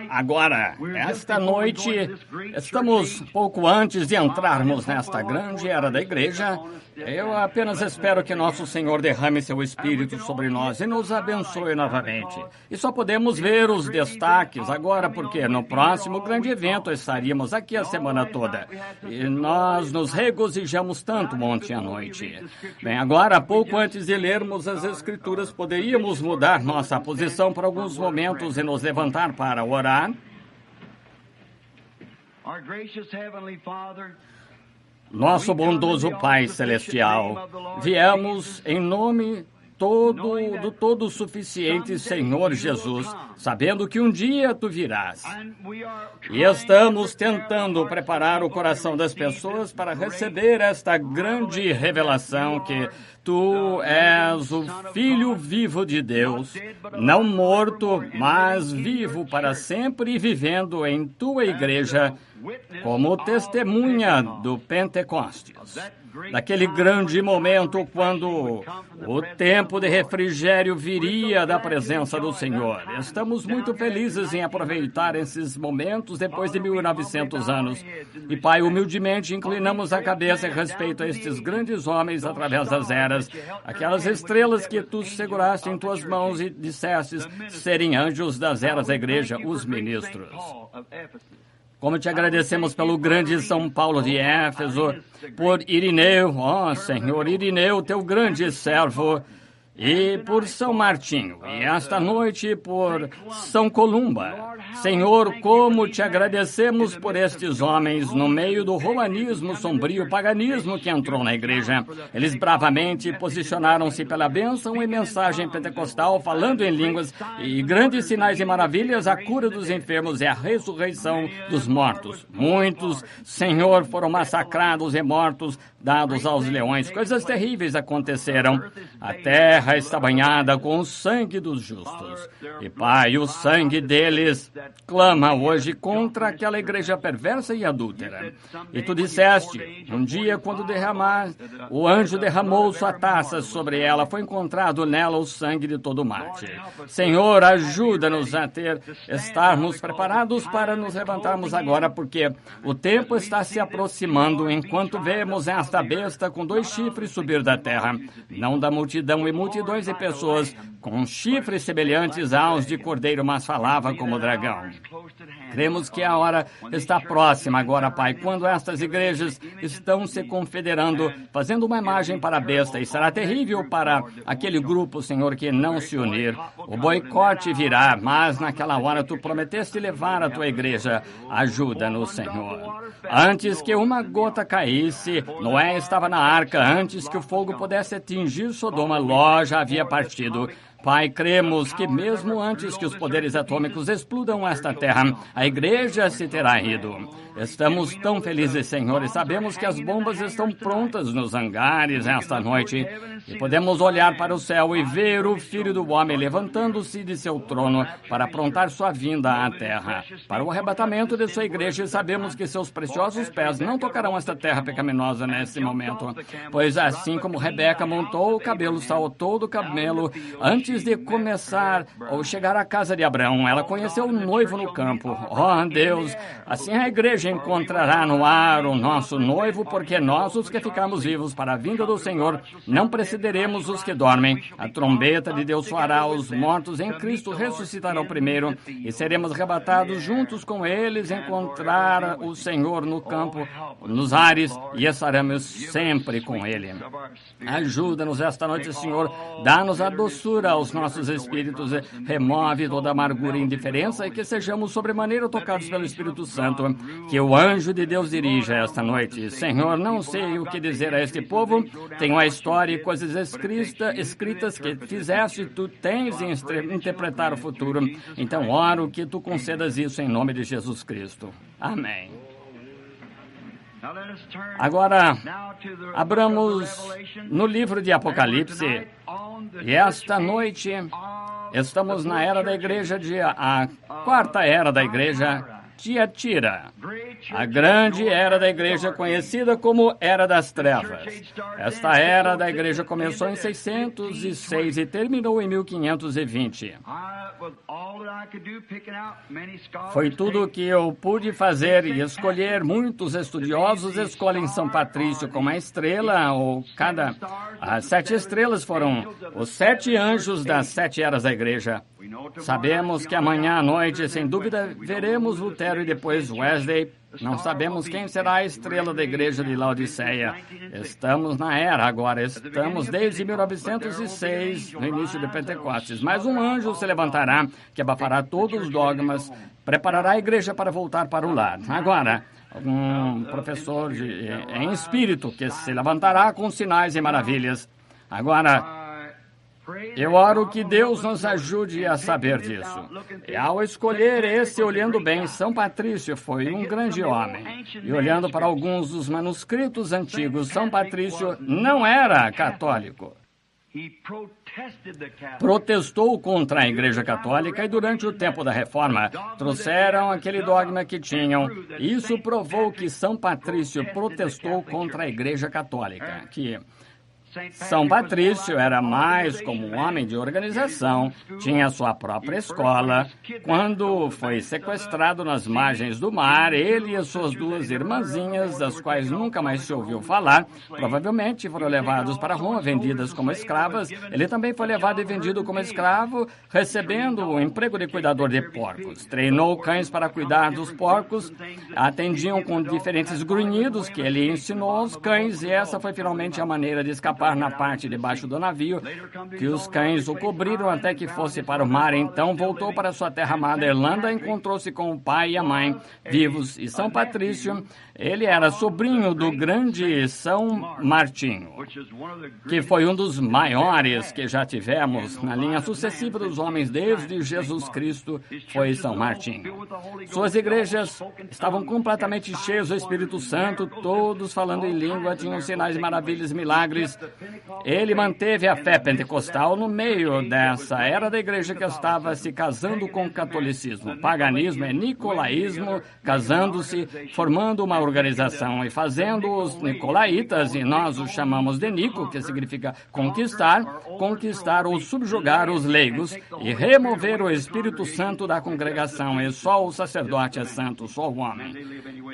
Agora, esta noite, estamos pouco antes de entrarmos nesta grande era da igreja. Eu apenas espero que nosso Senhor derrame seu Espírito sobre nós e nos abençoe novamente. E só podemos ver os destaques agora, porque no próximo grande evento estaríamos aqui a semana toda. E nós nos regozijamos tanto ontem à noite. Bem, agora, pouco antes de lermos as Escrituras, poderíamos mudar nossa posição por alguns momentos e nos levantar para orar. Nosso bondoso Pai Celestial, viemos em nome do todo suficiente Senhor Jesus, sabendo que um dia Tu virás. E estamos tentando preparar o coração das pessoas para receber esta grande revelação que Tu és o Filho vivo de Deus, não morto, mas vivo para sempre e vivendo em Tua igreja como testemunha do Pentecostes. Daquele grande momento quando o tempo de refrigério viria da presença do Senhor. Estamos muito felizes em aproveitar esses momentos depois de 1900 anos. E, Pai, humildemente inclinamos a cabeça em respeito a estes grandes homens através das eras, aquelas estrelas que Tu seguraste em Tuas mãos e dissestes serem anjos das eras da igreja, os ministros. Como Te agradecemos pelo grande São Paulo de Éfeso, por Irineu, ó Senhor, Irineu, Teu grande servo, e por São Martinho, e esta noite por São Columba. Senhor, como Te agradecemos por estes homens no meio do romanismo sombrio, paganismo que entrou na igreja. Eles bravamente posicionaram-se pela bênção e mensagem pentecostal, falando em línguas e grandes sinais e maravilhas, a cura dos enfermos e a ressurreição dos mortos. Muitos, Senhor, foram massacrados e mortos, dados aos leões. Coisas terríveis aconteceram. A terra está banhada com o sangue dos justos. E, Pai, o sangue deles clama hoje contra aquela igreja perversa e adúltera. E Tu disseste, um dia quando o anjo derramou sua taça sobre ela, foi encontrado nela o sangue de todo mártir. Senhor, ajuda-nos a estarmos preparados para nos levantarmos agora, porque o tempo está se aproximando enquanto vemos esta besta com 2 chifres subir da terra, não da multidão e multidões de pessoas com chifres semelhantes aos de cordeiro, mas falava como dragão. Cremos que a hora está próxima agora, Pai, quando estas igrejas estão se confederando, fazendo uma imagem para a besta, e será terrível para aquele grupo, Senhor, que não se unir. O boicote virá, mas naquela hora Tu prometeste levar a Tua igreja. Ajuda-nos, Senhor. Antes que uma gota caísse, Noé estava na arca. Antes que o fogo pudesse atingir Sodoma, Ló já havia partido. Pai, cremos que mesmo antes que os poderes atômicos explodam esta terra, a igreja se terá ido. Estamos tão felizes, Senhor, e sabemos que as bombas estão prontas nos hangares esta noite. E podemos olhar para o céu e ver o Filho do Homem levantando-se de seu trono para aprontar sua vinda à terra. Para o arrebatamento de sua igreja, e sabemos que seus preciosos pés não tocarão esta terra pecaminosa nesse momento. Pois assim como Rebeca montou o cabelo, saltou do camelo, antes de começar ou chegar à casa de Abraão, ela conheceu o noivo no campo. Oh, Deus, assim a igreja encontrará no ar o nosso noivo, porque nós, os que ficamos vivos para a vinda do Senhor, não precederemos os que dormem. A trombeta de Deus soará, os mortos em Cristo ressuscitarão primeiro, e seremos arrebatados juntos com eles, encontrar o Senhor no campo, nos ares, e estaremos sempre com Ele. Ajuda-nos esta noite, Senhor, dá-nos a doçura aos nossos espíritos, remove toda amargura e indiferença, e que sejamos sobremaneira tocados pelo Espírito Santo, que o anjo de Deus dirija esta noite. Senhor, não sei o que dizer a este povo, tenho a história e coisas escritas que fizeste, Tu tens de interpretar o futuro. Então oro que Tu concedas isso em nome de Jesus Cristo. Amém. Agora, abramos no livro de Apocalipse, e esta noite estamos na era da igreja, a quarta era da igreja, Tiatira. A grande era da igreja conhecida como Era das Trevas. Esta era da igreja começou em 606 e terminou em 1520. Foi tudo o que eu pude fazer e escolher. Muitos estudiosos escolhem São Patrício como a estrela, ou as 7 estrelas foram os 7 anjos das 7 eras da igreja. Sabemos que amanhã à noite, sem dúvida, veremos Lutero e depois Wesley. Não sabemos quem será a estrela da igreja de Laodiceia. Estamos na era agora, estamos desde 1906, no início de Pentecostes. Mas um anjo se levantará, que abafará todos os dogmas, preparará a igreja para voltar para o lar. Agora, um professor em espírito que se levantará com sinais e maravilhas. Agora, eu oro que Deus nos ajude a saber disso. E ao escolher esse, olhando bem, São Patrício foi um grande homem. E olhando para alguns dos manuscritos antigos, São Patrício não era católico. Protestou contra a Igreja Católica e durante o tempo da Reforma trouxeram aquele dogma que tinham. Isso provou que São Patrício protestou contra a Igreja Católica, que São Patrício era mais como um homem de organização, tinha sua própria escola. Quando foi sequestrado nas margens do mar, ele e suas 2 irmãzinhas, das quais nunca mais se ouviu falar, provavelmente foram levados para Roma, vendidas como escravas. Ele também foi levado e vendido como escravo, recebendo o emprego de cuidador de porcos. Treinou cães para cuidar dos porcos, atendiam com diferentes grunhidos que ele ensinou aos cães, e essa foi finalmente a maneira de escapar na parte de baixo do navio, que os cães o cobriram até que fosse para o mar. Então voltou para sua terra amada Irlanda, encontrou-se com o pai e a mãe vivos. E São Patrício, ele era sobrinho do grande São Martinho, que foi um dos maiores que já tivemos na linha sucessiva dos homens desde Jesus Cristo, foi São Martinho. Suas igrejas estavam completamente cheias do Espírito Santo, todos falando em língua, tinham sinais, maravilhas, milagres. Ele manteve a fé pentecostal no meio dessa era da igreja que estava se casando com o catolicismo. Paganismo é nicolaísmo, casando-se, formando uma organização e fazendo os nicolaítas, e nós os chamamos de Nico, que significa conquistar ou subjugar os leigos e remover o Espírito Santo da congregação. E só o sacerdote é santo, só o homem.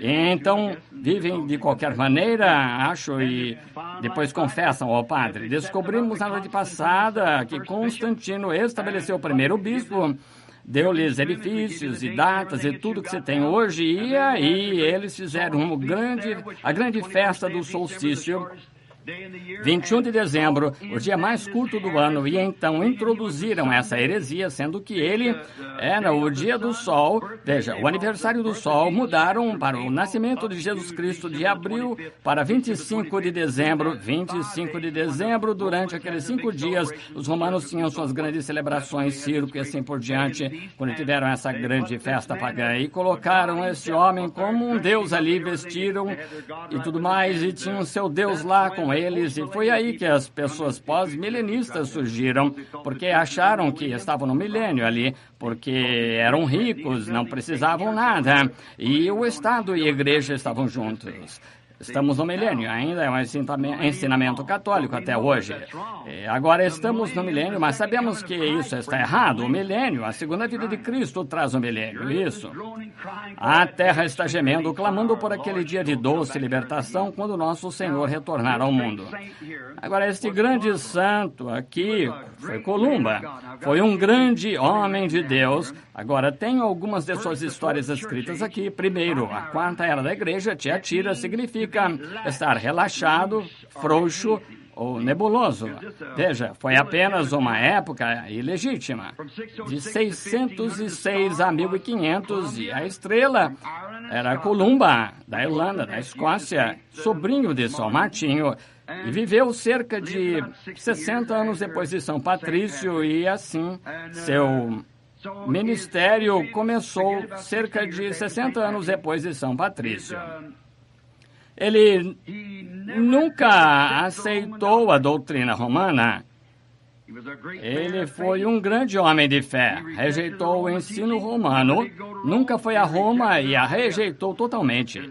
E então, vivem de qualquer maneira, acho, e depois confessam ao padre. Descobrimos na noite passada que Constantino estabeleceu o primeiro bispo, deu-lhes edifícios e datas e tudo que se tem hoje, e aí eles fizeram a grande festa do solstício, 21 de dezembro, o dia mais curto do ano, e então introduziram essa heresia, sendo que ele era o dia do sol. Veja, o aniversário do sol mudaram para o nascimento de Jesus Cristo de abril para 25 de dezembro. 25 de dezembro, durante aqueles 5 dias, os romanos tinham suas grandes celebrações, circo e assim por diante, quando tiveram essa grande festa pagã. E colocaram esse homem como um deus ali, vestiram e tudo mais, e tinham seu deus lá com eles, e foi aí que as pessoas pós-milenistas surgiram, porque acharam que estavam no milênio ali, porque eram ricos, não precisavam nada, e o Estado e a igreja estavam juntos. Estamos no milênio, ainda é um ensinamento católico até hoje. Agora estamos no milênio, mas sabemos que isso está errado. O milênio, a segunda vida de Cristo traz o milênio, isso. A terra está gemendo, clamando por aquele dia de doce libertação, quando nosso Senhor retornar ao mundo. Agora, este grande santo aqui foi Columba. Foi um grande homem de Deus. Agora, tenho algumas de suas histórias escritas aqui. Primeiro, a 4ª era da igreja, Tiatira, significa estar relaxado, frouxo ou nebuloso. Veja, foi apenas uma época ilegítima, de 606 a 1500, e a estrela era Columba, da Irlanda, da Escócia, sobrinho de São Martinho, e viveu cerca de 60 anos depois de São Patrício, e assim seu ministério começou cerca de 60 anos depois de São Patrício. Ele nunca aceitou a doutrina romana. Ele foi um grande homem de fé, rejeitou o ensino romano, nunca foi a Roma e a rejeitou totalmente.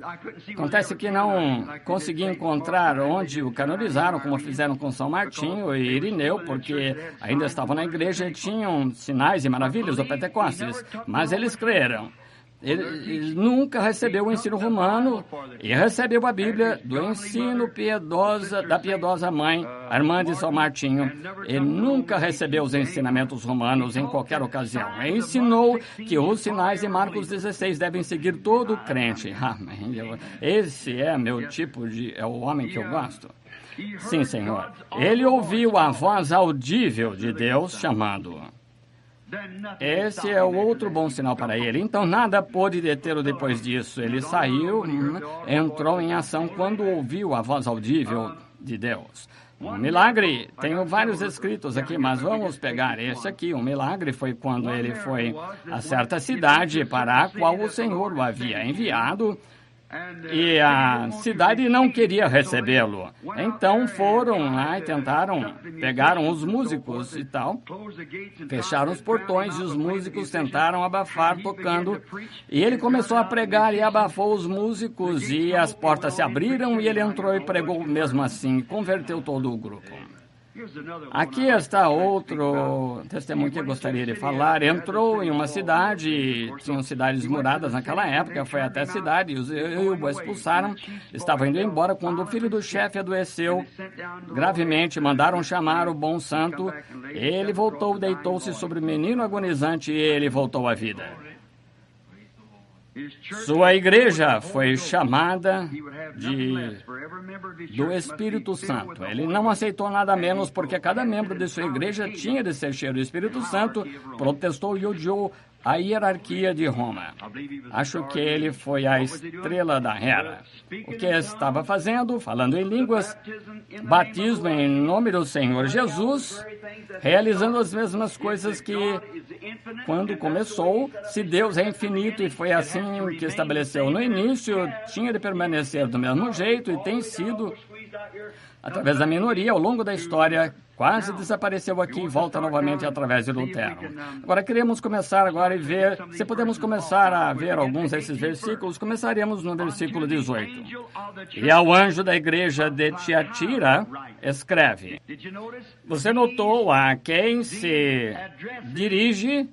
Acontece que não consegui encontrar onde o canonizaram, como fizeram com São Martinho e Irineu, porque ainda estavam na igreja e tinham sinais e maravilhas do Pentecostes, mas eles creram. Ele nunca recebeu o ensino romano e recebeu a Bíblia do ensino da piedosa mãe, a irmã de São Martinho. Ele nunca recebeu os ensinamentos romanos em qualquer ocasião. Ele ensinou que os sinais de Marcos 16 devem seguir todo crente. Amém. Esse é meu tipo é o homem que eu gosto. Sim, Senhor. Ele ouviu a voz audível de Deus chamando-o. Esse é o outro bom sinal para ele. Então, nada pôde detê-lo depois disso. Ele saiu, entrou em ação quando ouviu a voz audível de Deus. Um milagre, tenho vários escritos aqui, mas vamos pegar esse aqui. Um milagre foi quando ele foi a certa cidade para a qual o Senhor o havia enviado, e a cidade não queria recebê-lo. Então foram lá e pegaram os músicos e tal, fecharam os portões e os músicos tentaram abafar tocando. E ele começou a pregar e abafou os músicos e as portas se abriram e ele entrou e pregou mesmo assim, e converteu todo o grupo. Aqui está outro testemunho que eu gostaria de falar. Entrou em uma cidade, tinham cidades muradas naquela época, foi até a cidade, e o expulsaram. Estava indo embora quando o filho do chefe adoeceu gravemente. Mandaram chamar o bom santo. Ele voltou, deitou-se sobre o menino agonizante e ele voltou à vida. Sua igreja foi chamada do Espírito Santo. Ele não aceitou nada menos porque cada membro de sua igreja tinha de ser cheio do Espírito Santo, protestou e odiou a hierarquia de Roma. Acho que ele foi a estrela da era. O que estava fazendo? Falando em línguas, batismo em nome do Senhor Jesus, realizando as mesmas coisas que quando começou. Se Deus é infinito e foi assim que estabeleceu no início, tinha de permanecer do mesmo jeito e tem sido, através da minoria, ao longo da história, quase desapareceu aqui e volta novamente através de Lutero. Agora, queremos começar agora e ver, se podemos começar a ver alguns desses versículos, começaremos no versículo 18. E ao anjo da igreja de Tiatira, escreve. Você notou a quem se dirige?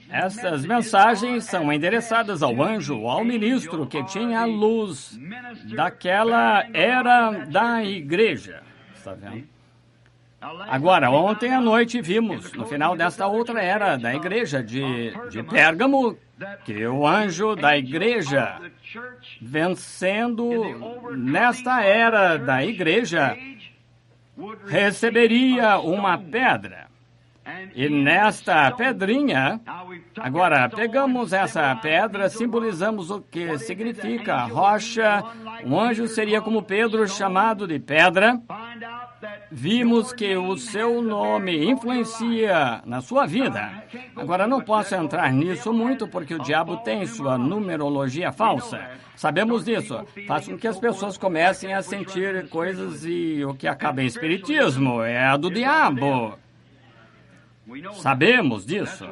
Estas mensagens são endereçadas ao anjo, ao ministro que tinha a luz daquela era da igreja. Está vendo? Agora, ontem à noite vimos, no final desta outra era da igreja de Pérgamo, que o anjo da igreja, vencendo nesta era da igreja, receberia uma pedra. E nesta pedrinha, agora pegamos essa pedra, simbolizamos o que significa rocha. Um anjo seria como Pedro, chamado de pedra. Vimos que o seu nome influencia na sua vida. Agora, não posso entrar nisso muito porque o diabo tem sua numerologia falsa. Sabemos disso. Faz com que as pessoas comecem a sentir coisas e o que acaba em espiritismo é a do diabo. Sabemos disso.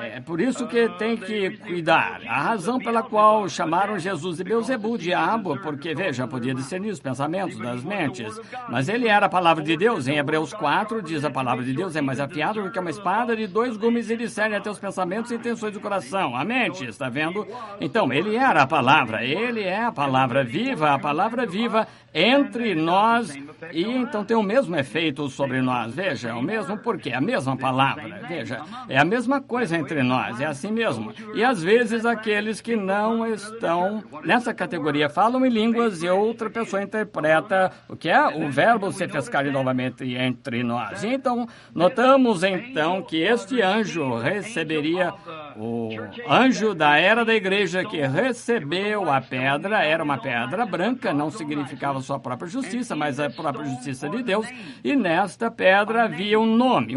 É por isso que tem que cuidar. A razão pela qual chamaram Jesus de Beelzebul, diabo, porque, veja, podia discernir os pensamentos das mentes. Mas ele era a palavra de Deus. Em Hebreus 4, diz a palavra de Deus é mais afiada do que uma espada de 2 gumes e discerne até os pensamentos e intenções do coração. A mente, está vendo? Então, ele era a palavra. Ele é a palavra viva entre nós. E então tem o mesmo efeito sobre nós. Veja, o mesmo porquê, a mesma palavra. Veja, é a mesma coisa entre nós, é assim mesmo. E às vezes aqueles que não estão nessa categoria falam em línguas e outra pessoa interpreta o que é o verbo se fez carne novamente entre nós. E então, notamos então que este anjo receberia, o anjo da era da igreja que recebeu a pedra, era uma pedra branca, não significava sua própria justiça, mas a própria justiça de Deus, e nesta pedra havia um nome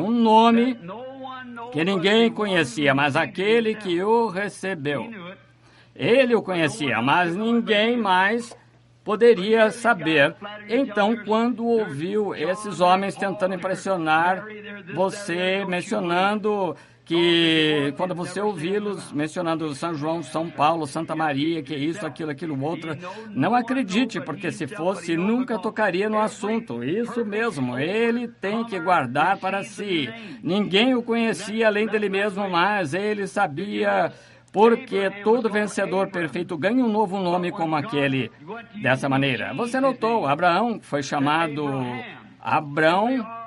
que ninguém conhecia, mas aquele que o recebeu. Ele o conhecia, mas ninguém mais poderia saber. Então, quando ouviu esses homens tentando impressionar você, mencionando que, quando você ouvi-los mencionando São João, São Paulo, Santa Maria, que isso, aquilo, outro, não acredite, porque se fosse, nunca tocaria no assunto. Isso mesmo, ele tem que guardar para si. Ninguém o conhecia além dele mesmo, mas ele sabia, porque todo vencedor perfeito ganha um novo nome como aquele, dessa maneira. Você notou, Abraão foi chamado Abrão,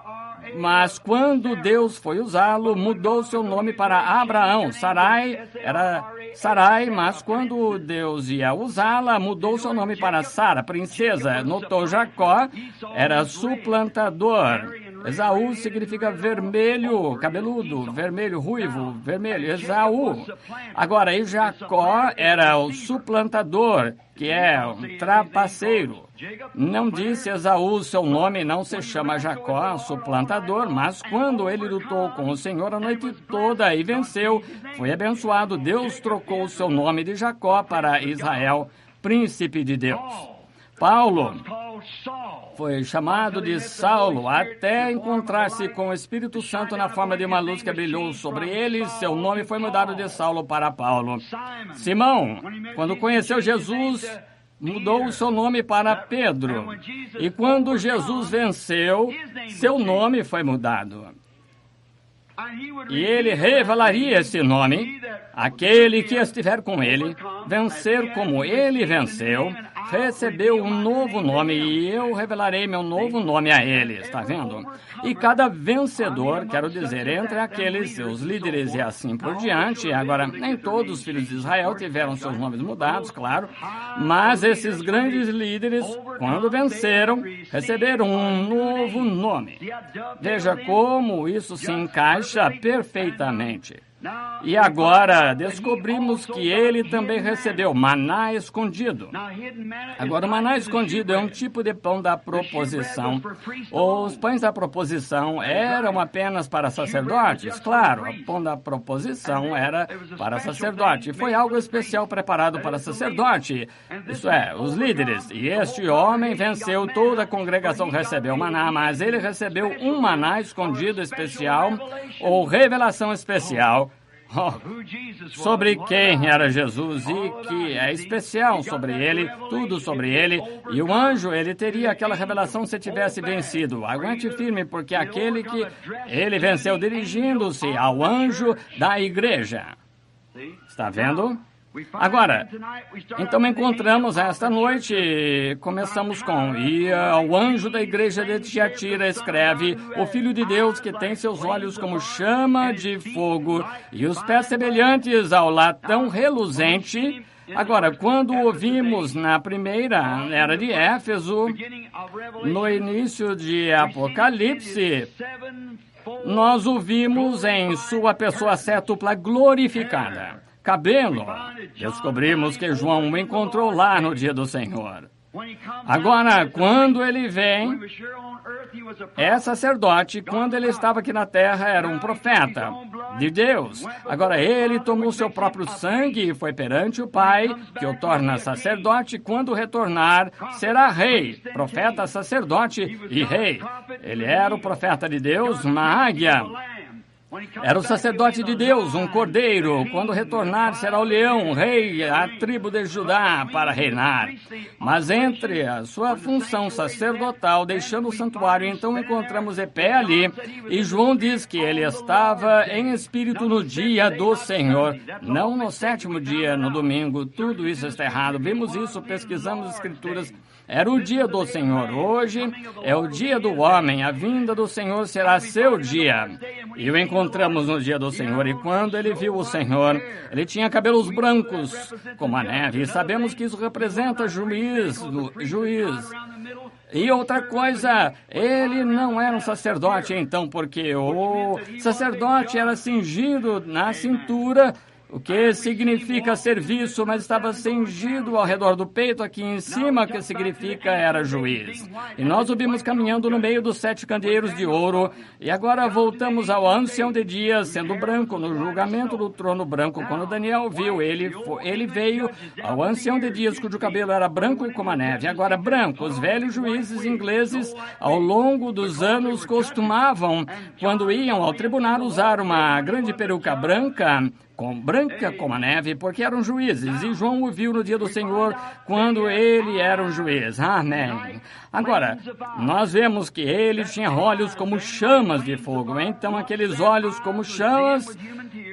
mas quando Deus foi usá-lo, mudou seu nome para Abraão. Sarai era Sarai, mas quando Deus ia usá-la, mudou seu nome para Sara, princesa. Notou, Jacó era suplantador. Esaú significa vermelho, cabeludo, vermelho, ruivo, vermelho, Esaú. Agora, e Jacó era o suplantador, que é um trapaceiro. Não disse Esaú, seu nome não se chama Jacó, suplantador, mas quando ele lutou com o Senhor a noite toda e venceu, foi abençoado. Deus trocou o seu nome de Jacó para Israel, príncipe de Deus. Paulo foi chamado de Saulo até encontrar-se com o Espírito Santo na forma de uma luz que brilhou sobre ele. Seu nome foi mudado de Saulo para Paulo. Simão, quando conheceu Jesus, mudou o seu nome para Pedro. E quando Jesus venceu, seu nome foi mudado. E ele revelaria esse nome, aquele que estiver com ele, vencer como ele venceu, recebeu um novo nome, e eu revelarei meu novo nome a ele, está vendo? E cada vencedor, quero dizer, entre aqueles, seus líderes e assim por diante, agora, nem todos os filhos de Israel tiveram seus nomes mudados, claro, mas esses grandes líderes, quando venceram, receberam um novo nome. Veja como isso se encaixa perfeitamente. E agora descobrimos que ele também recebeu maná escondido. Agora, o maná escondido é um tipo de pão da proposição. Os pães da proposição eram apenas para sacerdotes. Claro, o pão da proposição era para sacerdote. Foi algo especial preparado para sacerdote. Isso é, os líderes. E este homem venceu, toda a congregação recebeu maná, mas ele recebeu um maná escondido especial, ou revelação especial, sobre quem era Jesus, e que é especial sobre ele, tudo sobre ele. E o anjo, ele teria aquela revelação se tivesse vencido. Aguente firme, porque aquele que ele venceu dirigindo-se ao anjo da igreja. Está vendo? Agora, então encontramos esta noite, começamos com: e ao anjo da igreja de Tiatira escreve, o Filho de Deus que tem seus olhos como chama de fogo e os pés semelhantes ao latão reluzente. Agora, quando ouvimos na primeira era de Éfeso, no início de Apocalipse, nós ouvimos em sua pessoa cétupla glorificada. Cabelo, descobrimos que João o encontrou lá no dia do Senhor. Agora, quando ele vem, é sacerdote. Quando ele estava aqui na terra, era um profeta de Deus. Agora, ele tomou seu próprio sangue e foi perante o Pai, que o torna sacerdote. Quando retornar, será rei, profeta, sacerdote e rei. Ele era o profeta de Deus, uma águia. Era o sacerdote de Deus, um cordeiro. Quando retornar, será o leão, rei, a tribo de Judá, para reinar. Mas entre a sua função sacerdotal, deixando o santuário, então encontramos de pé ali. E João diz que ele estava em espírito no dia do Senhor, não no sétimo dia, no domingo. Tudo isso está errado. Vimos isso, pesquisamos as Escrituras. Era o dia do Senhor. Hoje é o dia do homem. A vinda do Senhor será seu dia. E o encontramos no dia do Senhor. E quando ele viu o Senhor, ele tinha cabelos brancos como a neve. E sabemos que isso representa juiz. E outra coisa, ele não era um sacerdote então, porque o sacerdote era cingido na cintura o que significa serviço, mas estava cingido ao redor do peito, aqui em cima, que significa era juiz. E nós o vimos caminhando no meio dos 7 candeeiros de ouro, e agora voltamos ao ancião de dias, sendo branco, no julgamento do trono branco. Quando Daniel viu, ele veio ao ancião de dias, cujo cabelo era branco como a neve. Agora branco, os velhos juízes ingleses, ao longo dos anos, costumavam, quando iam ao tribunal, usar uma grande peruca branca como a neve, porque eram juízes, e João o viu no dia do Senhor, quando ele era um juiz. Amém. Agora, nós vemos que ele tinha olhos como chamas de fogo. Então, aqueles olhos como chamas,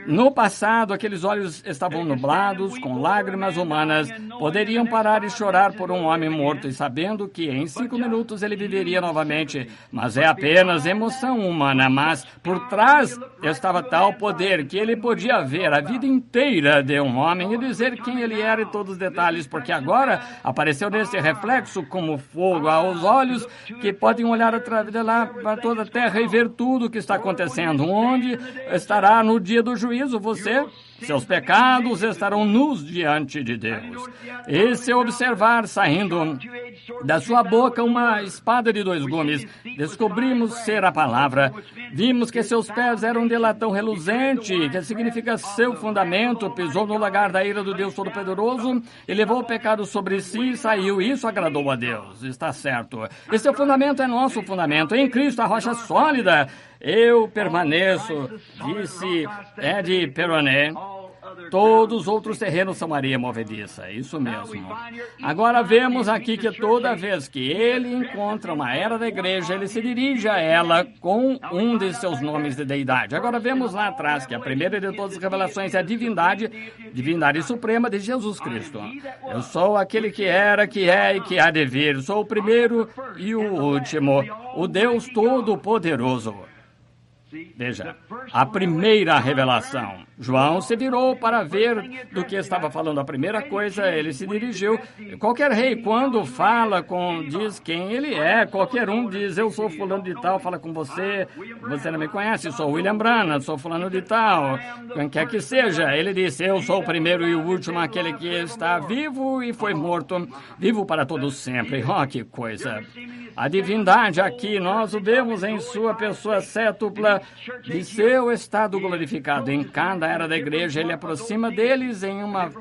no passado, aqueles olhos estavam nublados, com lágrimas humanas, poderiam parar e chorar por um homem morto, e sabendo que em 5 minutos ele viveria novamente. Mas é apenas emoção humana, mas por trás estava tal poder que ele podia ver a vida inteira de um homem e dizer quem ele era e todos os detalhes, porque agora apareceu nesse reflexo como fogo aos olhos que podem olhar através de lá para toda a terra e ver tudo o que está acontecendo. Onde estará no dia do juízo você? Seus pecados estarão nus diante de Deus. E se observar saindo da sua boca uma espada de 2 gumes, descobrimos ser a palavra. Vimos que seus pés eram de latão reluzente, que significa seu fundamento. Pisou no lagar da ira do Deus Todo-Poderoso e levou o pecado sobre si e saiu. Isso agradou a Deus. Está certo. E seu fundamento é nosso fundamento. Em Cristo, a rocha sólida. Eu permaneço, disse Ed Peronet. Todos os outros terrenos são areia movediça. Isso mesmo. Agora vemos aqui que toda vez que ele encontra uma era da igreja, ele se dirige a ela com um de seus nomes de deidade. Agora vemos lá atrás que a primeira de todas as revelações é a divindade suprema de Jesus Cristo. Eu sou aquele que era, que é e que há de vir. Sou o primeiro e o último, o Deus Todo-Poderoso. Veja, a primeira revelação. João se virou para ver do que estava falando. A primeira coisa, ele se dirigiu. Qualquer rei, quando fala diz quem ele é. Qualquer um diz, eu sou fulano de tal, fala com você. Você não me conhece, sou William Branham, sou fulano de tal. Quem quer que seja. Ele disse, eu sou o primeiro e o último, aquele que está vivo e foi morto. Vivo para todos sempre. Oh, que coisa. A divindade aqui, nós o vemos em sua pessoa cétupla de seu estado glorificado. Em cada era da igreja, ele aproxima deles em uma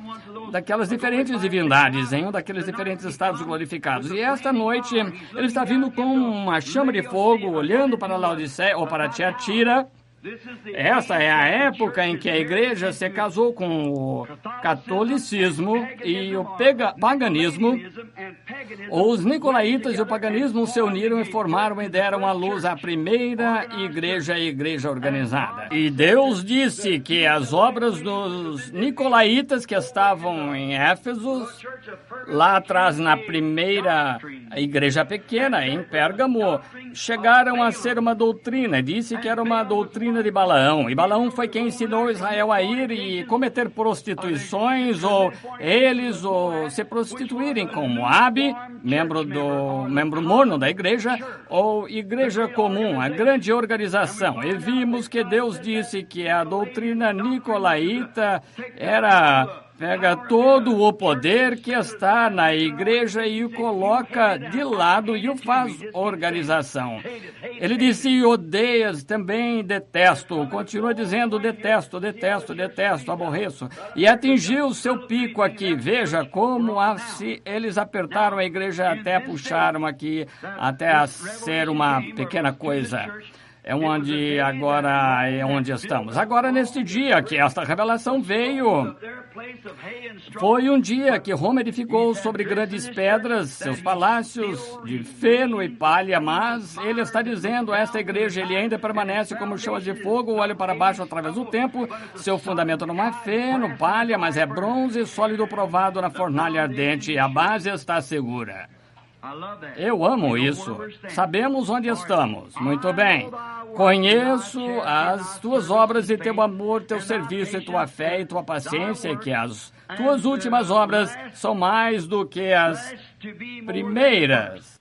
daquelas diferentes divindades, em um daqueles diferentes estados glorificados. E esta noite, ele está vindo com uma chama de fogo, olhando para Laodiceia ou para Tiatira. Essa é a época em que a igreja se casou com o catolicismo e o paganismo. Os nicolaítas e o paganismo se uniram e formaram e deram à luz a primeira igreja, a igreja organizada. E Deus disse que as obras dos nicolaítas que estavam em Éfeso, lá atrás na primeira igreja pequena, em Pérgamo, chegaram a ser uma doutrina. Disse que era uma doutrina de Balaão. E Balaão foi quem ensinou Israel a ir e cometer prostituições, ou se prostituírem com Moabe, membro morno da igreja, ou igreja comum, a grande organização. E vimos que Deus disse que a doutrina nicolaíta pega todo o poder que está na igreja e o coloca de lado e o faz organização. Ele disse, odeias, também detesto. Continua dizendo, detesto, aborreço. E atingiu seu pico aqui. Veja como eles apertaram a igreja até puxaram aqui, até a ser uma pequena coisa. É onde estamos. Agora, neste dia que esta revelação veio, foi um dia que Roma edificou sobre grandes pedras seus palácios de feno e palha, mas ele está dizendo a esta igreja, ele ainda permanece como chamas de fogo, olha para baixo através do tempo, seu fundamento não é feno, palha, mas é bronze sólido provado na fornalha ardente, e a base está segura. Eu amo isso. Sabemos onde estamos. Muito bem. Conheço as tuas obras e teu amor, teu serviço e tua fé e tua paciência, que as tuas últimas obras são mais do que as primeiras.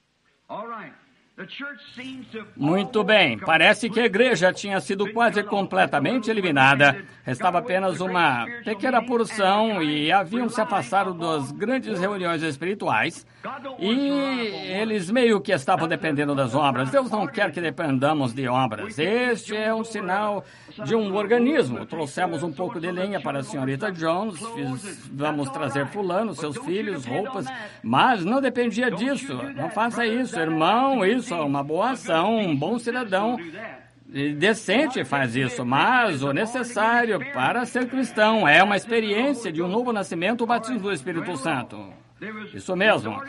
Muito bem, parece que a igreja tinha sido quase completamente eliminada. Restava apenas uma pequena porção e haviam se afastado das grandes reuniões espirituais. E eles meio que estavam dependendo das obras. Deus não quer que dependamos de obras. Este é um sinal de um organismo. Trouxemos um pouco de lenha para a senhorita Jones, vamos trazer fulano, seus filhos, roupas, mas não dependia disso. Não faça isso, irmão, isso é uma boa ação, um bom cidadão decente faz isso, mas o necessário para ser cristão é uma experiência de um novo nascimento, o batismo do Espírito Santo. Isso mesmo.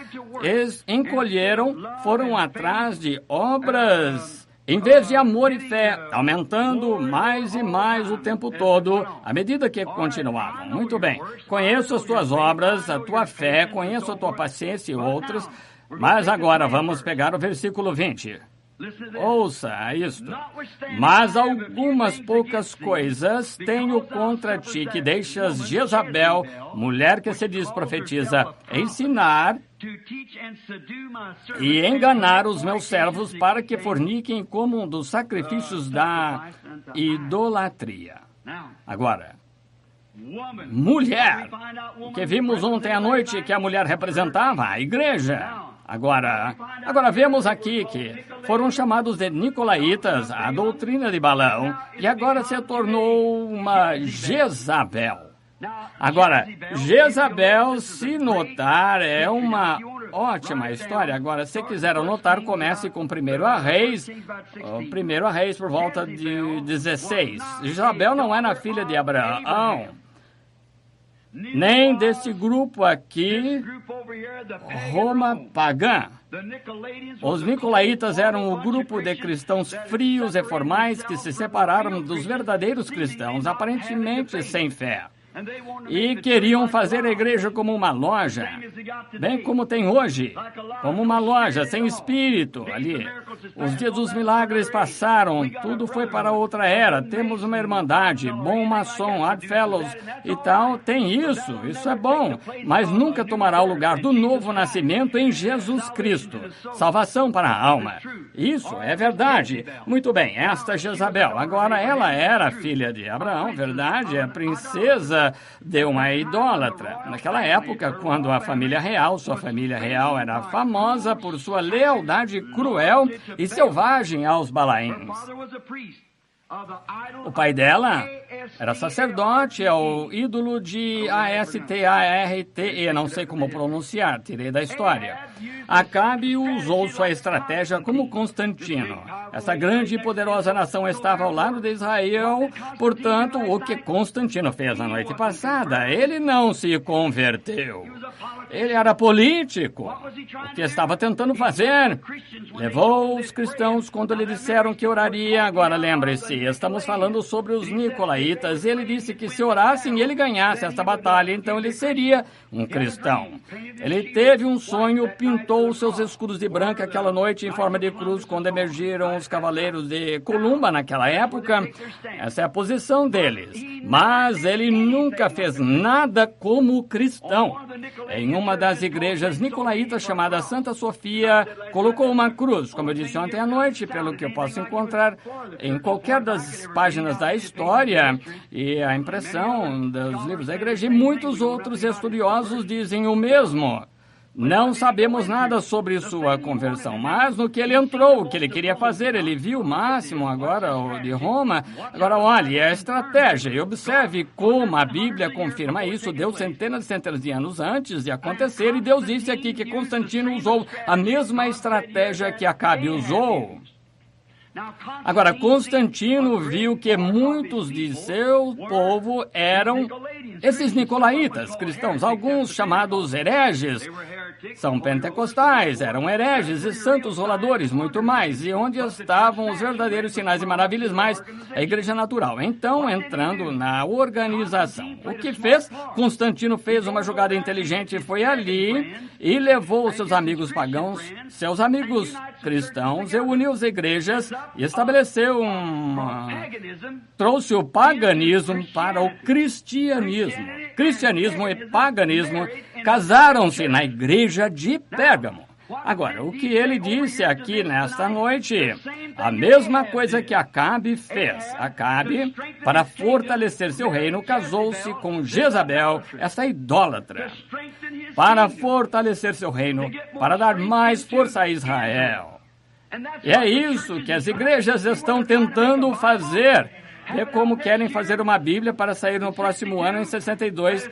Eles encolheram, foram atrás de obras em vez de amor e fé, aumentando mais e mais o tempo todo, à medida que continuavam. Muito bem, conheço as tuas obras, a tua fé, conheço a tua paciência e outras, mas agora vamos pegar o versículo 20. Ouça isto. Mas algumas poucas coisas tenho contra ti, que deixas Jezabel, mulher que se diz profetiza, ensinar e enganar os meus servos para que forniquem como um dos sacrifícios da idolatria. Agora, mulher, o que vimos ontem à noite que a mulher representava a igreja. Agora vemos aqui que foram chamados de Nicolaitas, a doutrina de Balaão, e agora se tornou uma Jezabel. Agora, Jezabel, se notar, é uma ótima história. Agora, se quiser anotar, comece com 1 Reis, 1 Reis por volta de 16. Jezabel não era filha de Abraão, nem desse grupo aqui, Roma pagã. Os Nicolaitas eram o grupo de cristãos frios e formais que se separaram dos verdadeiros cristãos, aparentemente sem fé. E queriam fazer a igreja como uma loja, bem como tem hoje, como uma loja sem espírito ali. Os dias dos milagres passaram, tudo foi para outra era. Temos uma irmandade, bom maçom, Odd Fellows e tal, tem isso é bom, mas nunca tomará o lugar do novo nascimento em Jesus Cristo, salvação para a alma. Isso é verdade. Muito bem, esta Jezabel, agora ela era filha de Abraão, verdade, a princesa de uma idólatra. Naquela época, quando a família real, sua família real era famosa por sua lealdade cruel e selvagem aos Balaíns. O pai dela era sacerdote, é o ídolo de Astarte, não sei como pronunciar, tirei da história. Acabe usou sua estratégia como Constantino. Essa grande e poderosa nação estava ao lado de Israel, portanto, o que Constantino fez na noite passada, ele não se converteu. Ele era político. O que estava tentando fazer? Levou os cristãos quando lhe disseram que oraria. Agora lembre-se, estamos falando sobre os Nicolaitas. Ele disse que se orassem e ele ganhasse esta batalha, então ele seria um cristão. Ele teve um sonho, pintou seus escudos de branco aquela noite em forma de cruz quando emergiram os cavaleiros de Columba naquela época. Essa é a posição deles. Mas ele nunca fez nada como cristão. Em uma das igrejas nicolaitas chamada Santa Sofia, colocou uma cruz, como eu disse ontem à noite, pelo que eu posso encontrar em qualquer das páginas da história e a impressão dos livros da igreja, e muitos outros estudiosos dizem o mesmo. Não sabemos nada sobre sua conversão, mas no que ele entrou, o que ele queria fazer, ele viu o máximo agora o de Roma. Agora, olhe, a estratégia, e observe como a Bíblia confirma isso, deu centenas e centenas de anos antes de acontecer, e Deus disse aqui que Constantino usou a mesma estratégia que Acabe usou. Agora, Constantino viu que muitos de seu povo eram esses nicolaítas, cristãos, alguns chamados hereges. São pentecostais, eram hereges e santos roladores, muito mais. E onde estavam os verdadeiros sinais e maravilhas mais? A igreja natural. Então, entrando na organização. O que fez? Constantino fez uma jogada inteligente, foi ali e levou seus amigos pagãos, seus amigos cristãos, e uniu as igrejas e estabeleceu trouxe o paganismo para o cristianismo. Cristianismo e paganismo casaram-se na igreja de Pérgamo. Agora, o que ele disse aqui nesta noite, a mesma coisa que Acabe fez. Acabe, para fortalecer seu reino, casou-se com Jezabel, essa idólatra, para fortalecer seu reino, para dar mais força a Israel. E é isso que as igrejas estão tentando fazer. É como querem fazer uma Bíblia para sair no próximo ano, em 62,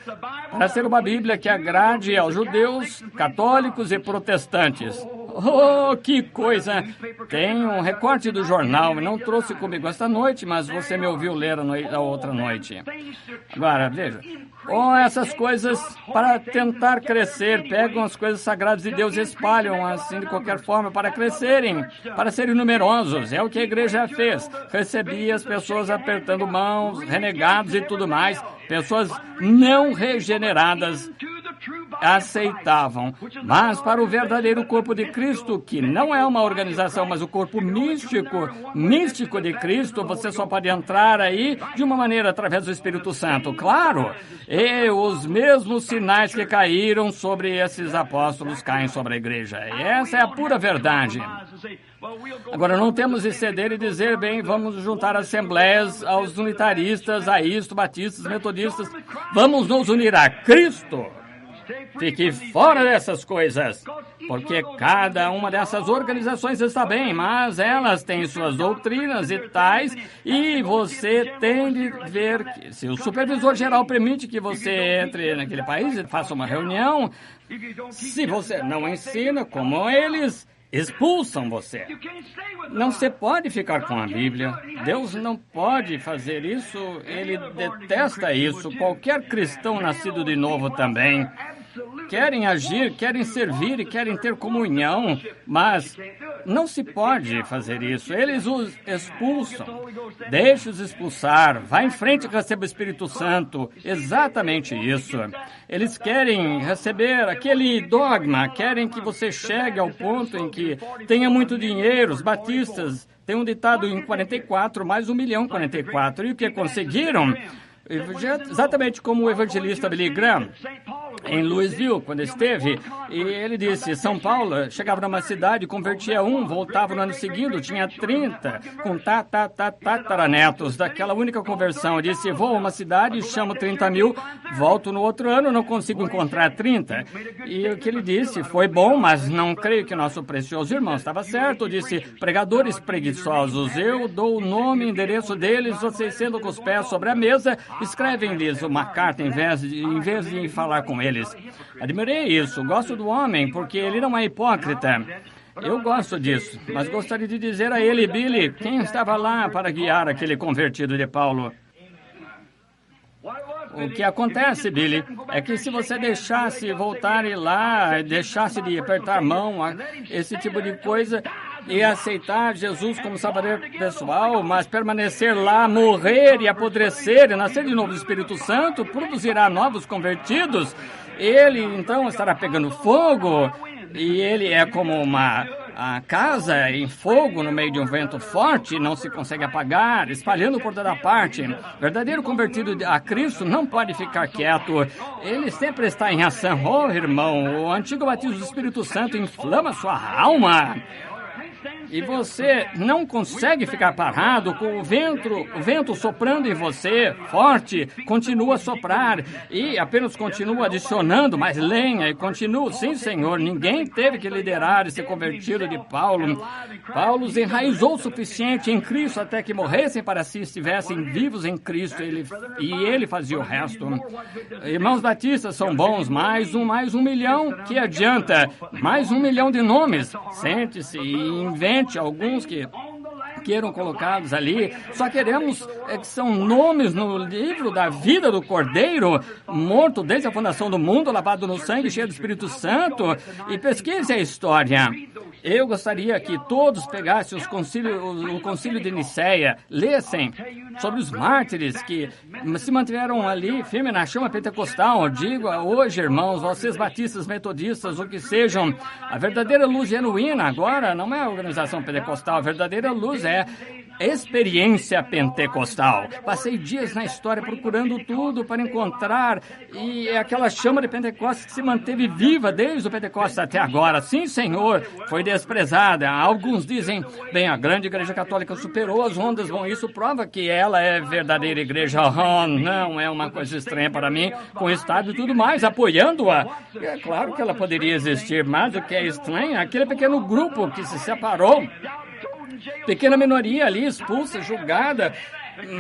para ser uma Bíblia que agrade aos judeus, católicos e protestantes. Oh, que coisa! Tem um recorte do jornal, não trouxe comigo esta noite, mas você me ouviu ler a outra noite. Agora, veja, essas coisas para tentar crescer, pegam as coisas sagradas de Deus e espalham assim de qualquer forma para crescerem, para serem numerosos. É o que a igreja fez. Recebia as pessoas apertando mãos, renegados e tudo mais. Pessoas não regeneradas aceitavam. Mas para o verdadeiro corpo de Cristo, que não é uma organização, mas o corpo místico de Cristo, você só pode entrar aí de uma maneira através do Espírito Santo. Claro, e os mesmos sinais que caíram sobre esses apóstolos caem sobre a igreja. E essa é a pura verdade. Agora, não temos de ceder e dizer, bem, vamos juntar assembleias aos unitaristas, a isto, batistas, metodistas. Vamos nos unir a Cristo. Fique fora dessas coisas, porque cada uma dessas organizações está bem, mas elas têm suas doutrinas e tais, e você tem de ver que se o supervisor geral permite que você entre naquele país e faça uma reunião, se você não ensina como eles, expulsam você. Não se pode ficar com a Bíblia. Deus não pode fazer isso. Ele detesta isso. Qualquer cristão nascido de novo também. Querem agir, querem servir e querem ter comunhão, mas não se pode fazer isso. Eles os expulsam. Deixe-os expulsar. Vá em frente e receba o Espírito Santo. Exatamente isso. Eles querem receber aquele dogma, querem que você chegue ao ponto em que tenha muito dinheiro. Os batistas têm um ditado em 44, mais 1.044. E o que conseguiram? Exatamente como o evangelista Billy Graham, em Louisville, quando esteve, e ele disse, São Paulo, chegava numa cidade, convertia um, voltava no ano seguinte, tinha 30, com tataranetos daquela única conversão. Disse, vou a uma cidade, chamo 30 mil, volto no outro ano, não consigo encontrar 30. E o que ele disse foi bom, mas não creio que nosso precioso irmão estava certo. Disse, pregadores preguiçosos, eu dou o nome e endereço deles, vocês sendo com os pés sobre a mesa, escrevem-lhes uma carta em vez de falar com eles. Admirei isso. Gosto do homem, porque ele não é hipócrita. Eu gosto disso, mas gostaria de dizer a ele, Billy, quem estava lá para guiar aquele convertido de Paulo? O que acontece, Billy, é que se você deixasse voltar lá, deixasse de apertar a mão, esse tipo de coisa, e aceitar Jesus como salvador pessoal, mas permanecer lá, morrer e apodrecer, e nascer de novo do Espírito Santo, produzirá novos convertidos, ele então estará pegando fogo, e ele é como a casa em fogo no meio de um vento forte, não se consegue apagar, espalhando por toda parte. Verdadeiro convertido a Cristo não pode ficar quieto. Ele sempre está em ação. Oh, irmão, o antigo batismo do Espírito Santo inflama sua alma. E você não consegue ficar parado com o vento soprando em você, forte, continua a soprar e apenas continua adicionando mais lenha e continua. Sim, Senhor, ninguém teve que liderar esse convertido de Paulo. Paulo os enraizou o suficiente em Cristo até que morressem para si, estivessem vivos em Cristo, e ele fazia o resto. Irmãos batistas são bons, mais um milhão, que adianta? Mais 1 milhão de nomes. Sente-se e invente alguns que queiram colocados ali. Só queremos que são nomes no livro da vida do Cordeiro, morto desde a fundação do mundo, lavado no sangue, cheio do Espírito Santo. E pesquise a história. Eu gostaria que todos pegassem o concílio de Nicéia, lessem sobre os mártires que se mantiveram ali firme na chama pentecostal. Digo hoje, irmãos, vocês batistas, metodistas, o que sejam, a verdadeira luz genuína agora não é a organização pentecostal, a verdadeira luz é experiência pentecostal. Passei dias na história procurando tudo para encontrar, e é aquela chama de Pentecostes que se manteve viva desde o Pentecostes até agora. Sim, Senhor, foi desprezada. Alguns dizem, bem, a grande igreja católica superou as ondas. Bom, isso prova que ela é verdadeira igreja. Oh, não, é uma coisa estranha para mim, com o Estado e tudo mais, apoiando-a. É claro que ela poderia existir, mas o que é estranho, aquele pequeno grupo que se separou, pequena minoria ali, expulsa, julgada,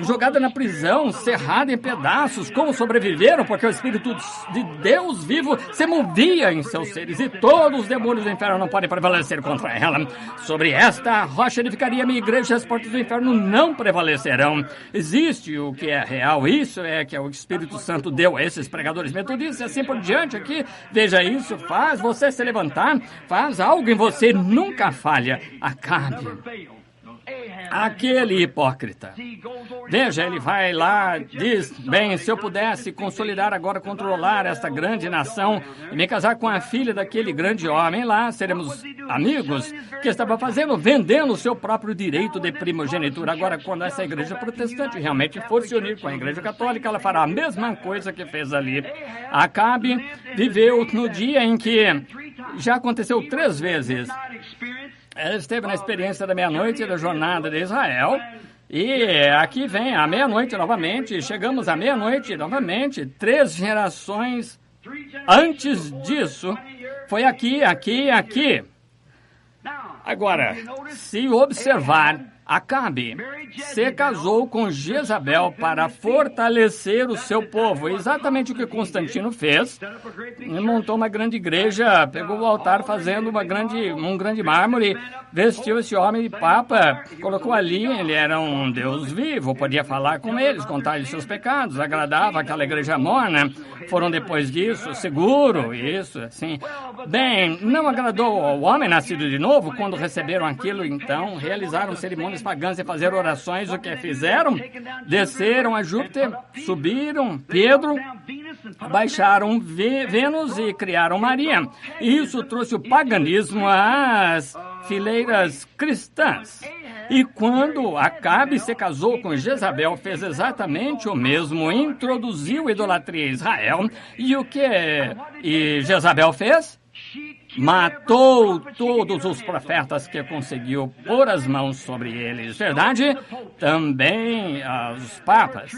jogada na prisão, cerrada em pedaços. Como sobreviveram? Porque o Espírito de Deus vivo se movia em seus seres, e todos os demônios do inferno não podem prevalecer contra ela. Sobre esta rocha edificaria minha igreja, as portas do inferno não prevalecerão. Existe o que é real, isso é que o Espírito Santo deu a esses pregadores metodistas e assim por diante aqui. Veja isso, faz você se levantar, faz algo em você, nunca falha. Acabe. Aquele hipócrita. Veja, ele vai lá, diz, bem, se eu pudesse consolidar agora, controlar esta grande nação e me casar com a filha daquele grande homem lá, seremos amigos. O que estava fazendo? Vendendo o seu próprio direito de primogenitura. Agora, quando essa igreja protestante realmente for se unir com a igreja católica, ela fará a mesma coisa que fez ali. Acabe viveu no dia em que já aconteceu 3 vezes. Ela esteve na experiência da meia-noite da jornada de Israel. E aqui vem a meia-noite novamente. Chegamos à meia-noite novamente. 3 gerações antes disso. Foi aqui. Agora, se observar, Acabe se casou com Jezabel para fortalecer o seu povo. Exatamente o que Constantino fez. Ele montou uma grande igreja, pegou o altar fazendo um grande mármore, vestiu esse homem de papa, colocou ali, ele era um Deus vivo, podia falar com eles, contar-lhes seus pecados, agradava aquela igreja morna. Foram depois disso, seguro, isso, assim. Bem, não agradou ao homem nascido de novo. Quando receberam aquilo, então, realizaram cerimônias pagãs e fazer orações. O que fizeram? Desceram a Júpiter, subiram Pedro, baixaram Vênus e criaram Maria. Isso trouxe o paganismo às fileiras cristãs. E quando Acabe se casou com Jezabel, fez exatamente o mesmo, introduziu idolatria em Israel. E o que Jezabel fez? Matou todos os profetas que conseguiu pôr as mãos sobre eles. Verdade? Também os papas.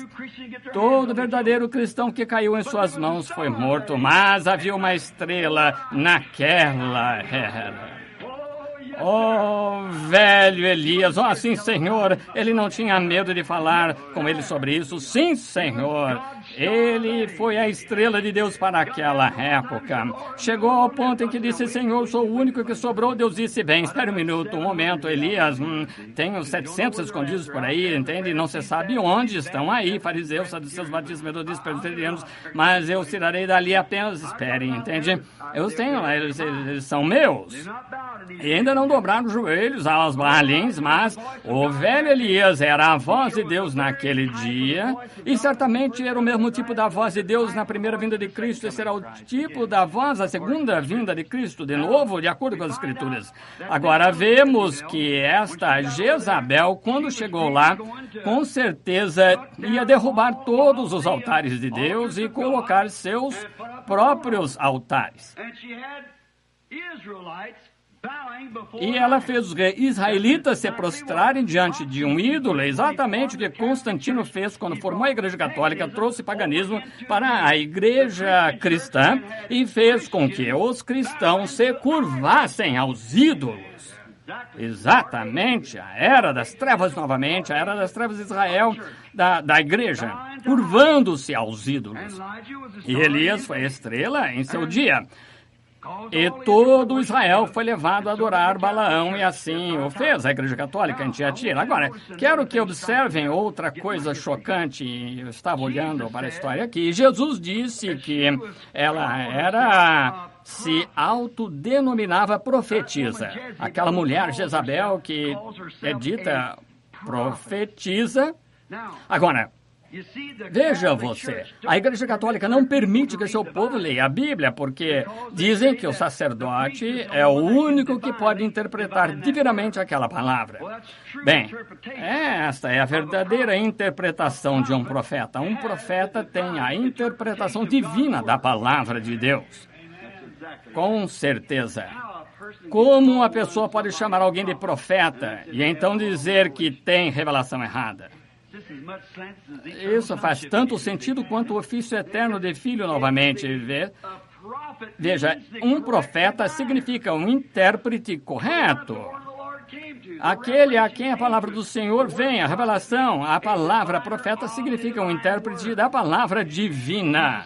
Todo verdadeiro cristão que caiu em suas mãos foi morto, mas havia uma estrela naquela era. Oh, velho Elias, oh, sim, Senhor, ele não tinha medo de falar com ele sobre isso. Sim, Senhor, ele foi a estrela de Deus para aquela época. Chegou ao ponto em que disse, Senhor, sou o único que sobrou. Deus disse, bem, espere um minuto, um momento, Elias, tenho 700 escondidos por aí, entende? Não se sabe onde estão aí, fariseus, saduceus, batistas, metodistas, presbiterianos, mas eu tirarei dali apenas, espere, entende? Eu tenho lá, eles são meus. E ainda não dobraram os joelhos aos Baalins, mas o velho Elias era a voz de Deus naquele dia, e certamente era o mesmo tipo da voz de Deus na primeira vinda de Cristo, e será o tipo da voz na segunda vinda de Cristo, de novo, de acordo com as Escrituras. Agora, vemos que esta Jezabel, quando chegou lá, com certeza ia derrubar todos os altares de Deus e colocar seus próprios altares. E ela fez os israelitas se prostrarem diante de um ídolo, exatamente o que Constantino fez quando formou a Igreja Católica, trouxe paganismo para a Igreja Cristã e fez com que os cristãos se curvassem aos ídolos. Exatamente, a Era das Trevas novamente, a Era das Trevas de Israel, da Igreja, curvando-se aos ídolos. E Elias foi a estrela em seu dia. E todo Israel foi levado a adorar Balaão, e assim o fez a Igreja Católica em Tiatira. Agora, quero que observem outra coisa chocante. Eu estava olhando para a história aqui. Jesus disse que ela se autodenominava profetisa. Aquela mulher Jezabel que é dita profetisa. Agora, Veja você, a Igreja Católica não permite que seu povo leia a Bíblia, porque dizem que o sacerdote é o único que pode interpretar divinamente aquela palavra. Bem, esta é a verdadeira interpretação de um profeta. Um profeta tem a interpretação divina da palavra de Deus. Com certeza. Como uma pessoa pode chamar alguém de profeta e então dizer que tem revelação errada? Isso faz tanto sentido quanto o ofício eterno de filho novamente. Veja, um profeta significa um intérprete correto. Aquele a quem a palavra do Senhor vem, a revelação, a palavra profeta significa um intérprete da palavra divina.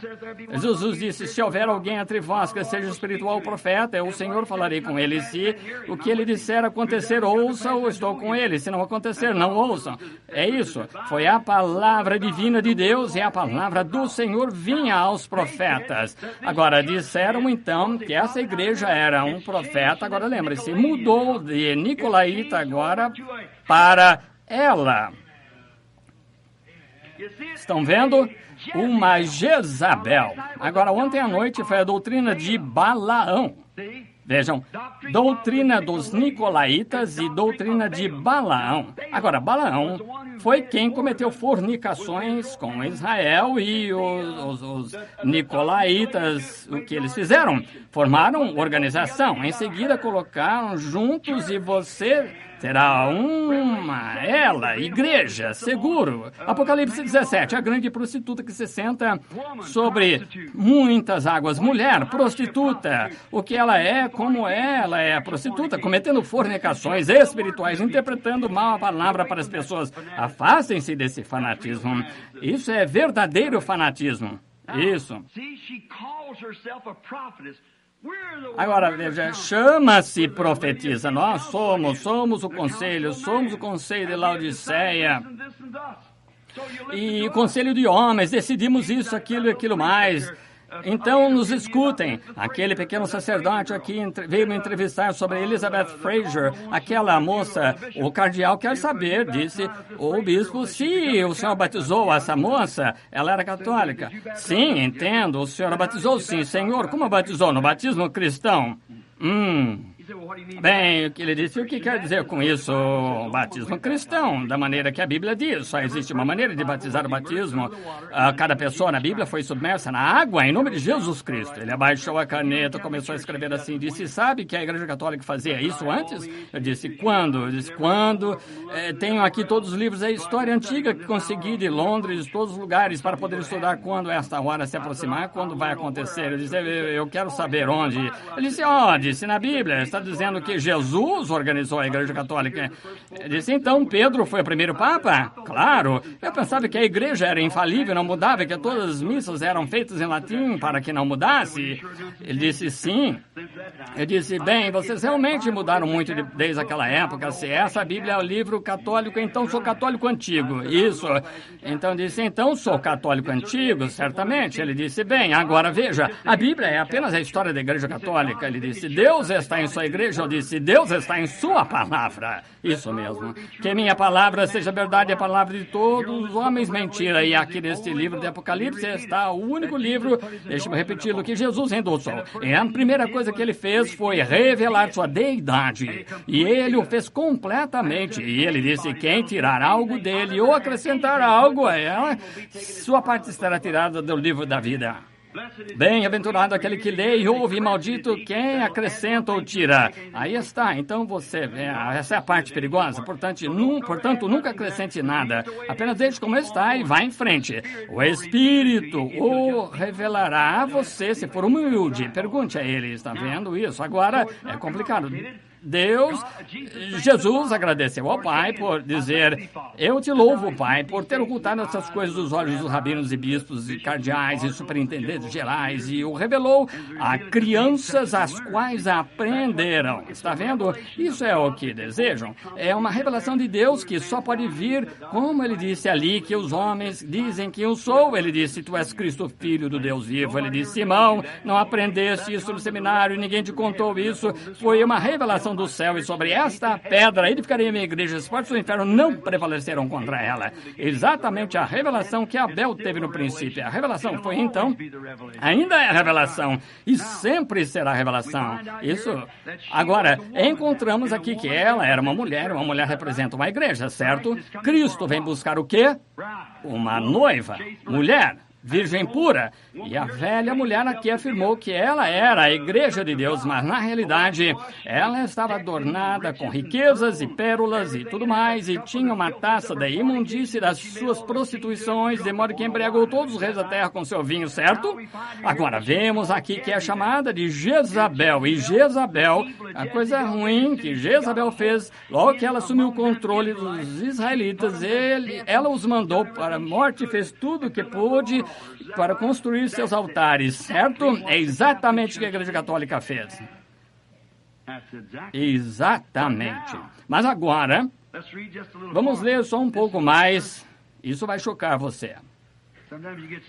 Jesus disse, se houver alguém entre vós que seja espiritual profeta, eu, o Senhor, falarei com ele. Se o que ele disser acontecer, ouça ou estou com ele. Se não acontecer, não ouçam. É isso. Foi a palavra divina de Deus e a palavra do Senhor vinha aos profetas. Agora, disseram então que essa igreja era um profeta. Agora, lembre-se, mudou de Nicolaíta agora para ela. Estão vendo? Uma Jezabel. Agora, ontem à noite foi a doutrina de Balaão. Vejam, doutrina dos Nicolaitas e doutrina de Balaão. Agora, Balaão foi quem cometeu fornicações com Israel e os Nicolaitas, o que eles fizeram? Formaram organização, em seguida colocaram juntos e você terá igreja, seguro. Apocalipse 17, a grande prostituta que se senta sobre muitas águas. Mulher, prostituta. O que ela é, como ela é prostituta, cometendo fornicações espirituais, interpretando mal a palavra para as pessoas. Afastem-se desse fanatismo. Isso é verdadeiro fanatismo. Isso. Agora, veja, chama-se profetisa. Nós somos o conselho de Laodiceia. E conselho de homens, decidimos isso, aquilo e aquilo mais. Então, nos escutem. Aquele pequeno sacerdote aqui veio me entrevistar sobre Elizabeth Fraser. Aquela moça, o cardeal quer saber, disse o bispo, se o senhor batizou essa moça, ela era católica. Sim, entendo, o senhor a batizou, sim. Senhor, como batizou? No batismo cristão? Bem, o que ele disse, o que quer dizer com isso? O batismo cristão, da maneira que a Bíblia diz. Só existe uma maneira de batizar o batismo. Cada pessoa na Bíblia foi submersa na água em nome de Jesus Cristo. Ele abaixou a caneta, começou a escrever assim, disse, sabe que a Igreja Católica fazia isso antes? Eu disse, quando? Eu disse, quando? Tenho aqui todos os livros da história antiga que consegui de Londres, todos os lugares, para poder estudar quando essa hora se aproximar, quando vai acontecer. Eu disse, eu quero saber onde. Ele disse, disse na Bíblia, está dizendo que Jesus organizou a Igreja Católica. Ele disse, então, Pedro foi o primeiro Papa? Claro. Eu pensava que a Igreja era infalível, não mudava, que todas as missas eram feitas em latim para que não mudasse. Ele disse, sim. Eu disse, bem, vocês realmente mudaram muito desde aquela época. Se essa Bíblia é o livro católico, então sou católico antigo. Isso. Então disse, então sou católico antigo, certamente. Ele disse, bem, agora veja, a Bíblia é apenas a história da Igreja Católica. Ele disse, Deus está em sua igreja. Eu disse, Deus está em sua palavra. Isso mesmo. Que minha palavra seja verdade, a palavra de todos os homens mentira. E aqui neste livro de Apocalipse está o único livro, deixe-me repeti-lo, que Jesus endossou. E a primeira coisa que ele fez foi revelar sua deidade. E ele o fez completamente. E ele disse, quem tirar algo dele ou acrescentar algo a ela, sua parte estará tirada do livro da vida. Bem-aventurado aquele que lê e ouve, maldito quem acrescenta ou tira. Aí está, então você vê, essa é a parte perigosa, portanto, nunca acrescente nada, apenas deixe como está e vá em frente. O Espírito o revelará a você se for humilde. Pergunte a ele, está vendo isso? Agora, é complicado. Jesus agradeceu ao Pai por dizer, eu te louvo, Pai, por ter ocultado essas coisas dos olhos dos rabinos e bispos e cardeais e superintendentes gerais e o revelou a crianças as quais aprenderam. Está vendo? Isso é o que desejam. É uma revelação de Deus que só pode vir, como ele disse ali, que os homens dizem que eu sou. Ele disse, tu és Cristo, Filho do Deus vivo. Ele disse, Simão, não aprendeste isso no seminário, ninguém te contou isso. Foi uma revelação revelação do céu, e sobre esta pedra edificarei a minha igreja, as portas do inferno não prevalecerão contra ela. Exatamente a revelação que Abel teve no princípio. A revelação foi então, ainda é a revelação, e sempre será a revelação. Isso. Agora, encontramos aqui que ela era uma mulher representa uma igreja, certo? Cristo vem buscar o quê? Uma noiva, mulher, virgem pura. E a velha mulher aqui afirmou que ela era a igreja de Deus, mas na realidade ela estava adornada com riquezas e pérolas e tudo mais, e tinha uma taça da imundície das suas prostituições, de modo que embriagou todos os reis da terra com seu vinho, certo? Agora vemos aqui que é chamada de Jezabel, e Jezabel, a coisa ruim que Jezabel fez, logo que ela assumiu o controle dos israelitas, ela os mandou para a morte e fez tudo o que pôde para construir seus altares, certo? É exatamente o que a Igreja Católica fez. Exatamente. Mas agora, vamos ler só um pouco mais. Isso vai chocar você.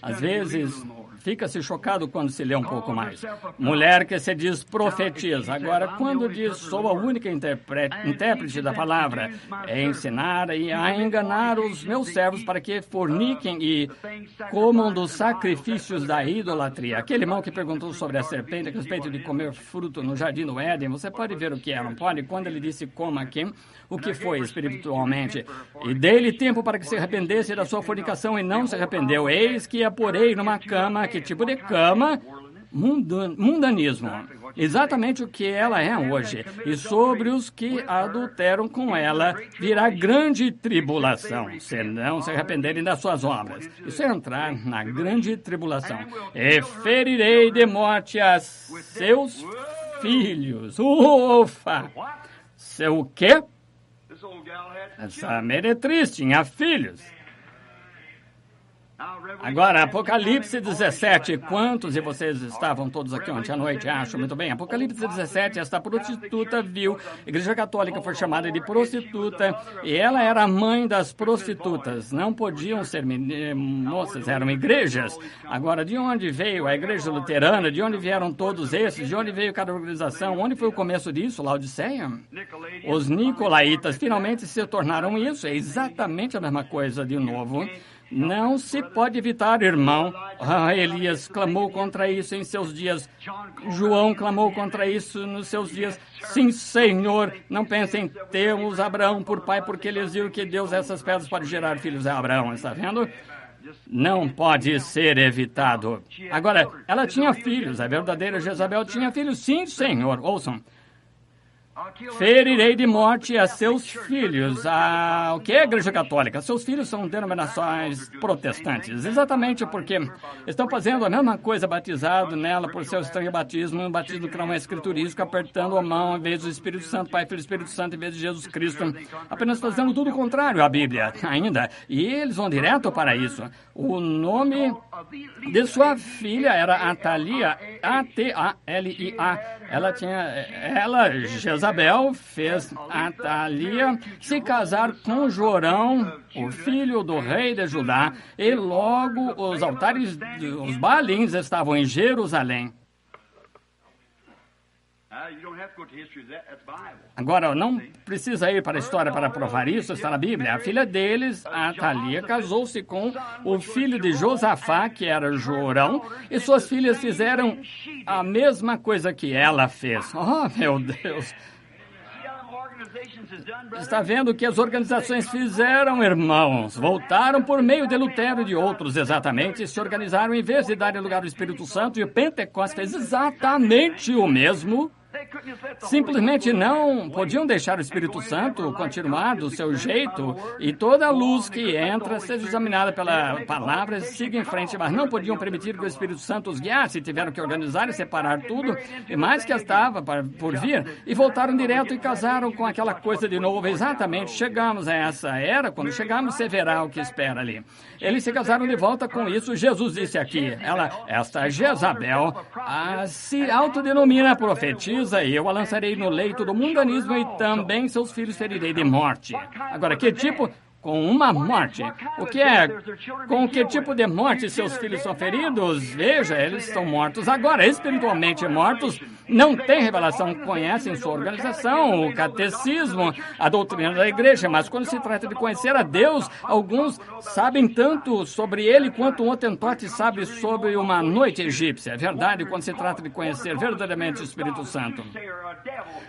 Às vezes, fica-se chocado quando se lê um pouco mais. Mulher que se diz profetiza. Agora, quando diz sou a única intérprete da palavra, é ensinar e a enganar os meus servos para que forniquem e comam dos sacrifícios da idolatria. Aquele irmão que perguntou sobre a serpente a respeito de comer fruto no jardim do Éden, você pode ver o que é, não pode? Quando ele disse coma aqui, o que foi espiritualmente? E dei-lhe tempo para que se arrependesse da sua fornicação e não se arrependeu. Eis que a porei numa cama. Que tipo de cama? Mundanismo. Exatamente o que ela é hoje. E sobre os que adulteram com ela virá grande tribulação, se não se arrependerem das suas obras. Isso é entrar na grande tribulação. E ferirei de morte a seus filhos. Ufa! Seu o quê? Essa meretriz tinha filhos. Agora, Apocalipse 17. Quantos de vocês estavam todos aqui ontem à noite? Acho muito bem. Apocalipse 17, esta prostituta viu. A Igreja Católica foi chamada de prostituta e ela era a mãe das prostitutas. Não podiam ser moças, eram igrejas. Agora, de onde veio a Igreja Luterana? De onde vieram todos esses? De onde veio cada organização? Onde foi o começo disso? Laodiceia? Os Nicolaitas finalmente se tornaram isso. É exatamente a mesma coisa de novo. Não se pode evitar, irmão. Elias clamou contra isso em seus dias. João clamou contra isso nos seus dias. Sim, Senhor, não pensem, temos Abraão por pai, porque eles viram que Deus, essas pedras, pode gerar filhos a Abraão. Está vendo? Não pode ser evitado. Agora, ela tinha filhos. A verdadeira Jezabel tinha filhos. Sim, Senhor. Ouçam. Ferirei de morte a seus filhos. O que é a Igreja Católica? Seus filhos são denominações protestantes. Exatamente porque estão fazendo a mesma coisa batizado nela por seu estranho batismo, um batismo que não é escriturístico, apertando a mão em vez do Espírito Santo, Pai, Filho e Espírito Santo em vez de Jesus Cristo. Apenas fazendo tudo o contrário à Bíblia ainda. E eles vão direto para isso. O nome de sua filha era Atalia, Atalia. Jezabel fez Atalia se casar com Jorão, o filho do rei de Judá, e logo os altares dos Baalins estavam em Jerusalém. Agora, não precisa ir para a história para provar isso, está na Bíblia. A filha deles, Atalia, casou-se com o filho de Josafá, que era Jorão, e suas filhas fizeram a mesma coisa que ela fez. Oh, meu Deus! Está vendo o que as organizações fizeram, irmãos? Voltaram por meio de Lutero e de outros, exatamente, se organizaram em vez de darem lugar ao Espírito Santo, e o Pentecostes fez exatamente o mesmo. Simplesmente não podiam deixar o Espírito Santo continuar do seu jeito e toda a luz que entra seja examinada pela palavra e siga em frente, mas não podiam permitir que o Espírito Santo os guiasse, tiveram que organizar e separar tudo, e mais que estava por vir, e voltaram direto e casaram com aquela coisa de novo. Exatamente, chegamos a essa era, quando chegamos você verá o que espera ali. Eles se casaram de volta com isso. Jesus disse aqui, esta Jezabel, se autodenomina profetisa, e eu a lançarei no leito do mundanismo e também seus filhos ferirei de morte. Agora, que tipo? com uma morte. O que é? Com que tipo de morte seus filhos são feridos? Veja, eles estão mortos agora, espiritualmente mortos, não têm revelação, conhecem sua organização, o catecismo, a doutrina da igreja, mas quando se trata de conhecer a Deus, alguns sabem tanto sobre ele quanto um Hottentote sabe sobre uma noite egípcia. É verdade, quando se trata de conhecer verdadeiramente o Espírito Santo.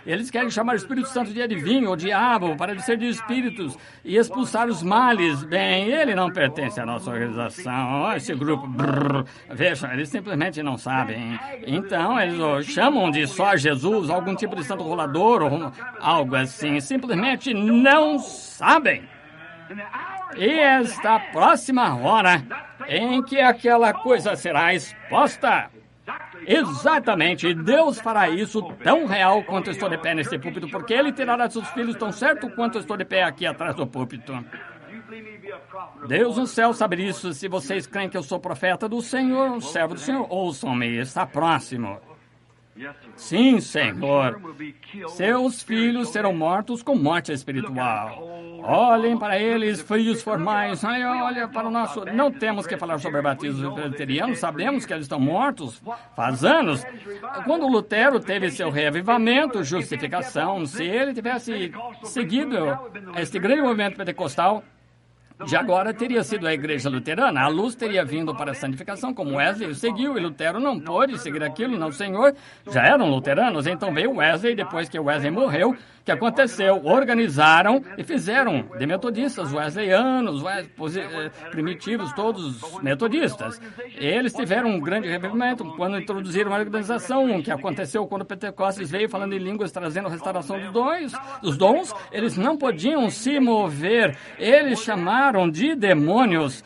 Eles querem chamar o Espírito Santo de adivinho ou diabo, para de ser de espíritos e expulsar os males. Bem, ele não pertence à nossa organização, esse grupo. Veja, eles simplesmente não sabem. Então, eles o chamam de só Jesus, algum tipo de santo rolador ou algo assim. Simplesmente não sabem. E esta próxima hora em que aquela coisa será exposta. Exatamente, Deus fará isso tão real quanto eu estou de pé nesse púlpito, porque Ele tirará seus filhos tão certo quanto eu estou de pé aqui atrás do púlpito. Deus no céu sabe disso. Se vocês creem que eu sou profeta do Senhor, servo do Senhor, ouçam-me, está próximo. Sim, Senhor. Seus filhos serão mortos com morte espiritual. Olhem para eles, frios formais. Olha para o nosso... Não temos que falar sobre batismo presbiteriano. Sabemos que eles estão mortos faz anos. Quando Lutero teve seu reavivamento, justificação, se ele tivesse seguido este grande movimento pentecostal, já agora teria sido a igreja luterana. A luz teria vindo para a santificação, como Wesley seguiu, e Lutero não pôde seguir aquilo, não, Senhor. Já eram luteranos, então veio Wesley, depois que Wesley morreu, o que aconteceu? Organizaram e fizeram de metodistas, wesleyanos, primitivos, todos metodistas. Eles tiveram um grande revivimento quando introduziram a organização, o que aconteceu quando Pentecostes veio falando em línguas, trazendo a restauração dos dons. Eles não podiam se mover, eles chamaram de demônios.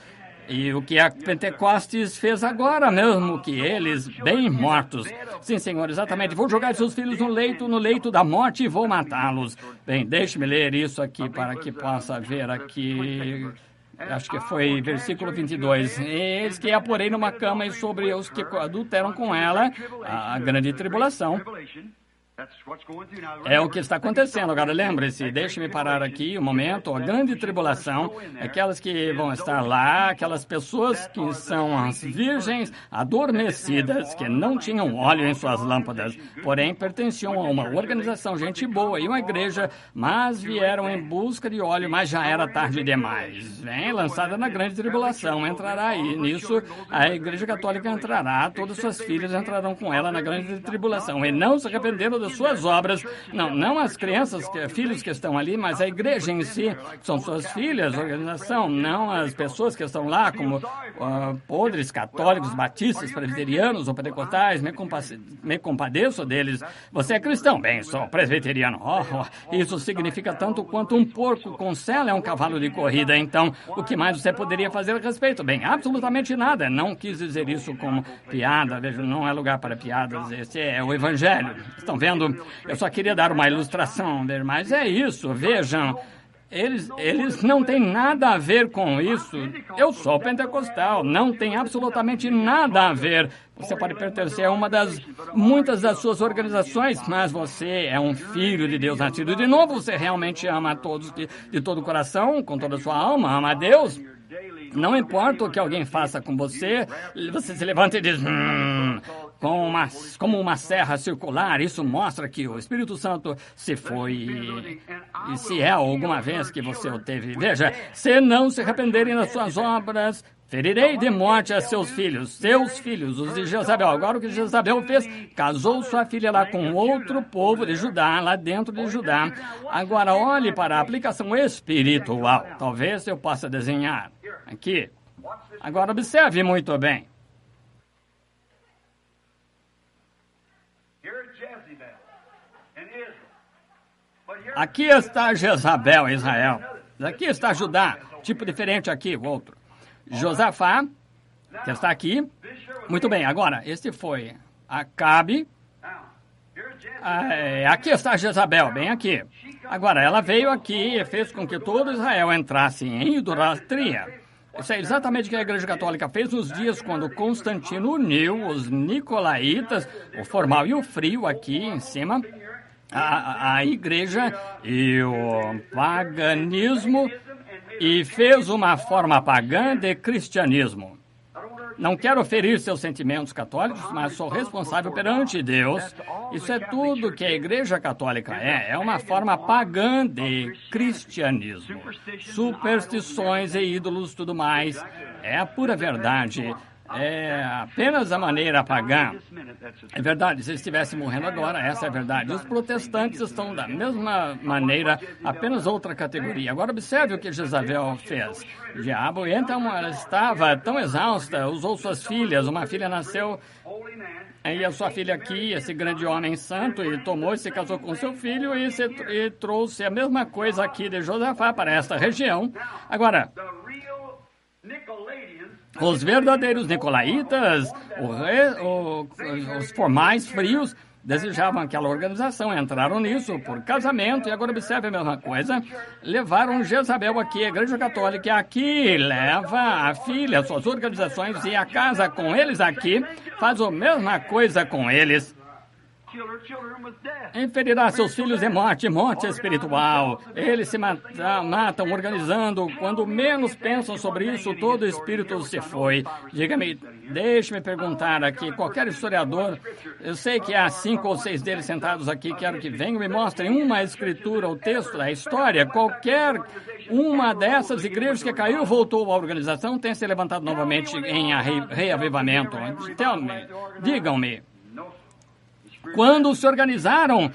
E o que a Pentecostes fez agora mesmo, que eles, bem mortos. Sim, Senhor, exatamente. Vou jogar seus filhos no leito da morte e vou matá-los. Bem, deixe-me ler isso aqui para que possa ver aqui. Acho que foi versículo 22. Eis que a porei numa cama e sobre os que adulteram com ela, a grande tribulação. É o que está acontecendo. Agora, lembre-se, deixe-me parar aqui um momento. A grande tribulação, aquelas que vão estar lá, aquelas pessoas que são as virgens adormecidas, que não tinham óleo em suas lâmpadas, porém pertenciam a uma organização, gente boa, e uma igreja, mas vieram em busca de óleo, mas já era tarde demais. Vem, lançada na grande tribulação, entrará aí. Nisso, a igreja católica entrará, todas suas filhas entrarão com ela na grande tribulação, e não se arrependeram das suas obras, não as crianças, filhos que estão ali, mas a igreja em si, são suas filhas, organização, não as pessoas que estão lá, como podres, católicos, batistas, presbiterianos ou pentecostais. Me compadeço deles. Você é cristão? Bem, sou presbiteriano. Isso significa tanto quanto um porco com sela é um cavalo de corrida. Então, o que mais você poderia fazer a respeito? Bem, absolutamente nada. Não quis dizer isso como piada. Veja, não é lugar para piadas. Esse é o Evangelho. Estão vendo? Eu só queria dar uma ilustração, mas é isso, vejam. Eles não têm nada a ver com isso. Eu sou pentecostal, não tem absolutamente nada a ver. Você pode pertencer a muitas das suas organizações, mas você é um filho de Deus nascido de novo. Você realmente ama a todos de todo o coração, com toda a sua alma, ama a Deus. Não importa o que alguém faça com você, você se levanta e diz... como uma serra circular, isso mostra que o Espírito Santo se foi. E se é alguma vez que você o teve, veja, se não se arrependerem das suas obras, ferirei de morte a seus filhos, os de Jezabel. Agora o que Jezabel fez, casou sua filha lá com outro povo de Judá, lá dentro de Judá. Agora olhe para a aplicação espiritual. Talvez eu possa desenhar aqui. Agora observe muito bem. Aqui está Jezabel, Israel. Aqui está Judá, tipo diferente aqui, o outro. Josafá, que está aqui. Muito bem, agora, este foi Acabe. Aqui está Jezabel, bem aqui. Agora, ela veio aqui e fez com que todo Israel entrasse em idolatria. Isso é exatamente o que a Igreja Católica fez nos dias quando Constantino uniu os nicolaítas, o formal e o frio aqui em cima, a igreja e o paganismo e fez uma forma pagã de cristianismo. Não quero ferir seus sentimentos católicos, mas sou responsável perante Deus. Isso é tudo que a Igreja Católica é uma forma pagã de cristianismo. Superstições e ídolos, tudo mais. É a pura verdade. É apenas a maneira pagã. É verdade, se estivesse morrendo agora, essa é a verdade. Os protestantes estão da mesma maneira, apenas outra categoria. Agora observe o que Jezabel fez. O diabo, então, ela estava tão exausta, usou suas filhas, uma filha nasceu, e a sua filha aqui, esse grande homem santo, e tomou e se casou com seu filho e trouxe a mesma coisa aqui de Josafá para esta região. Agora, os verdadeiros nicolaítas, os formais frios, desejavam aquela organização, entraram nisso por casamento, e agora observe a mesma coisa, levaram Jezabel aqui, a Igreja Católica aqui, leva a filha, suas organizações, e a casa com eles aqui, faz a mesma coisa com eles. Inferirá seus filhos em morte espiritual. Eles se matam organizando. Quando menos pensam sobre isso, todo o espírito se foi. Diga-me, deixe-me perguntar aqui, qualquer historiador, eu sei que há 5 ou 6 deles sentados aqui, quero que venham e mostrem uma escritura, o texto da história, qualquer uma dessas igrejas que caiu, voltou à organização, tem se levantado novamente em reavivamento. Digam-me. Quando se organizaram,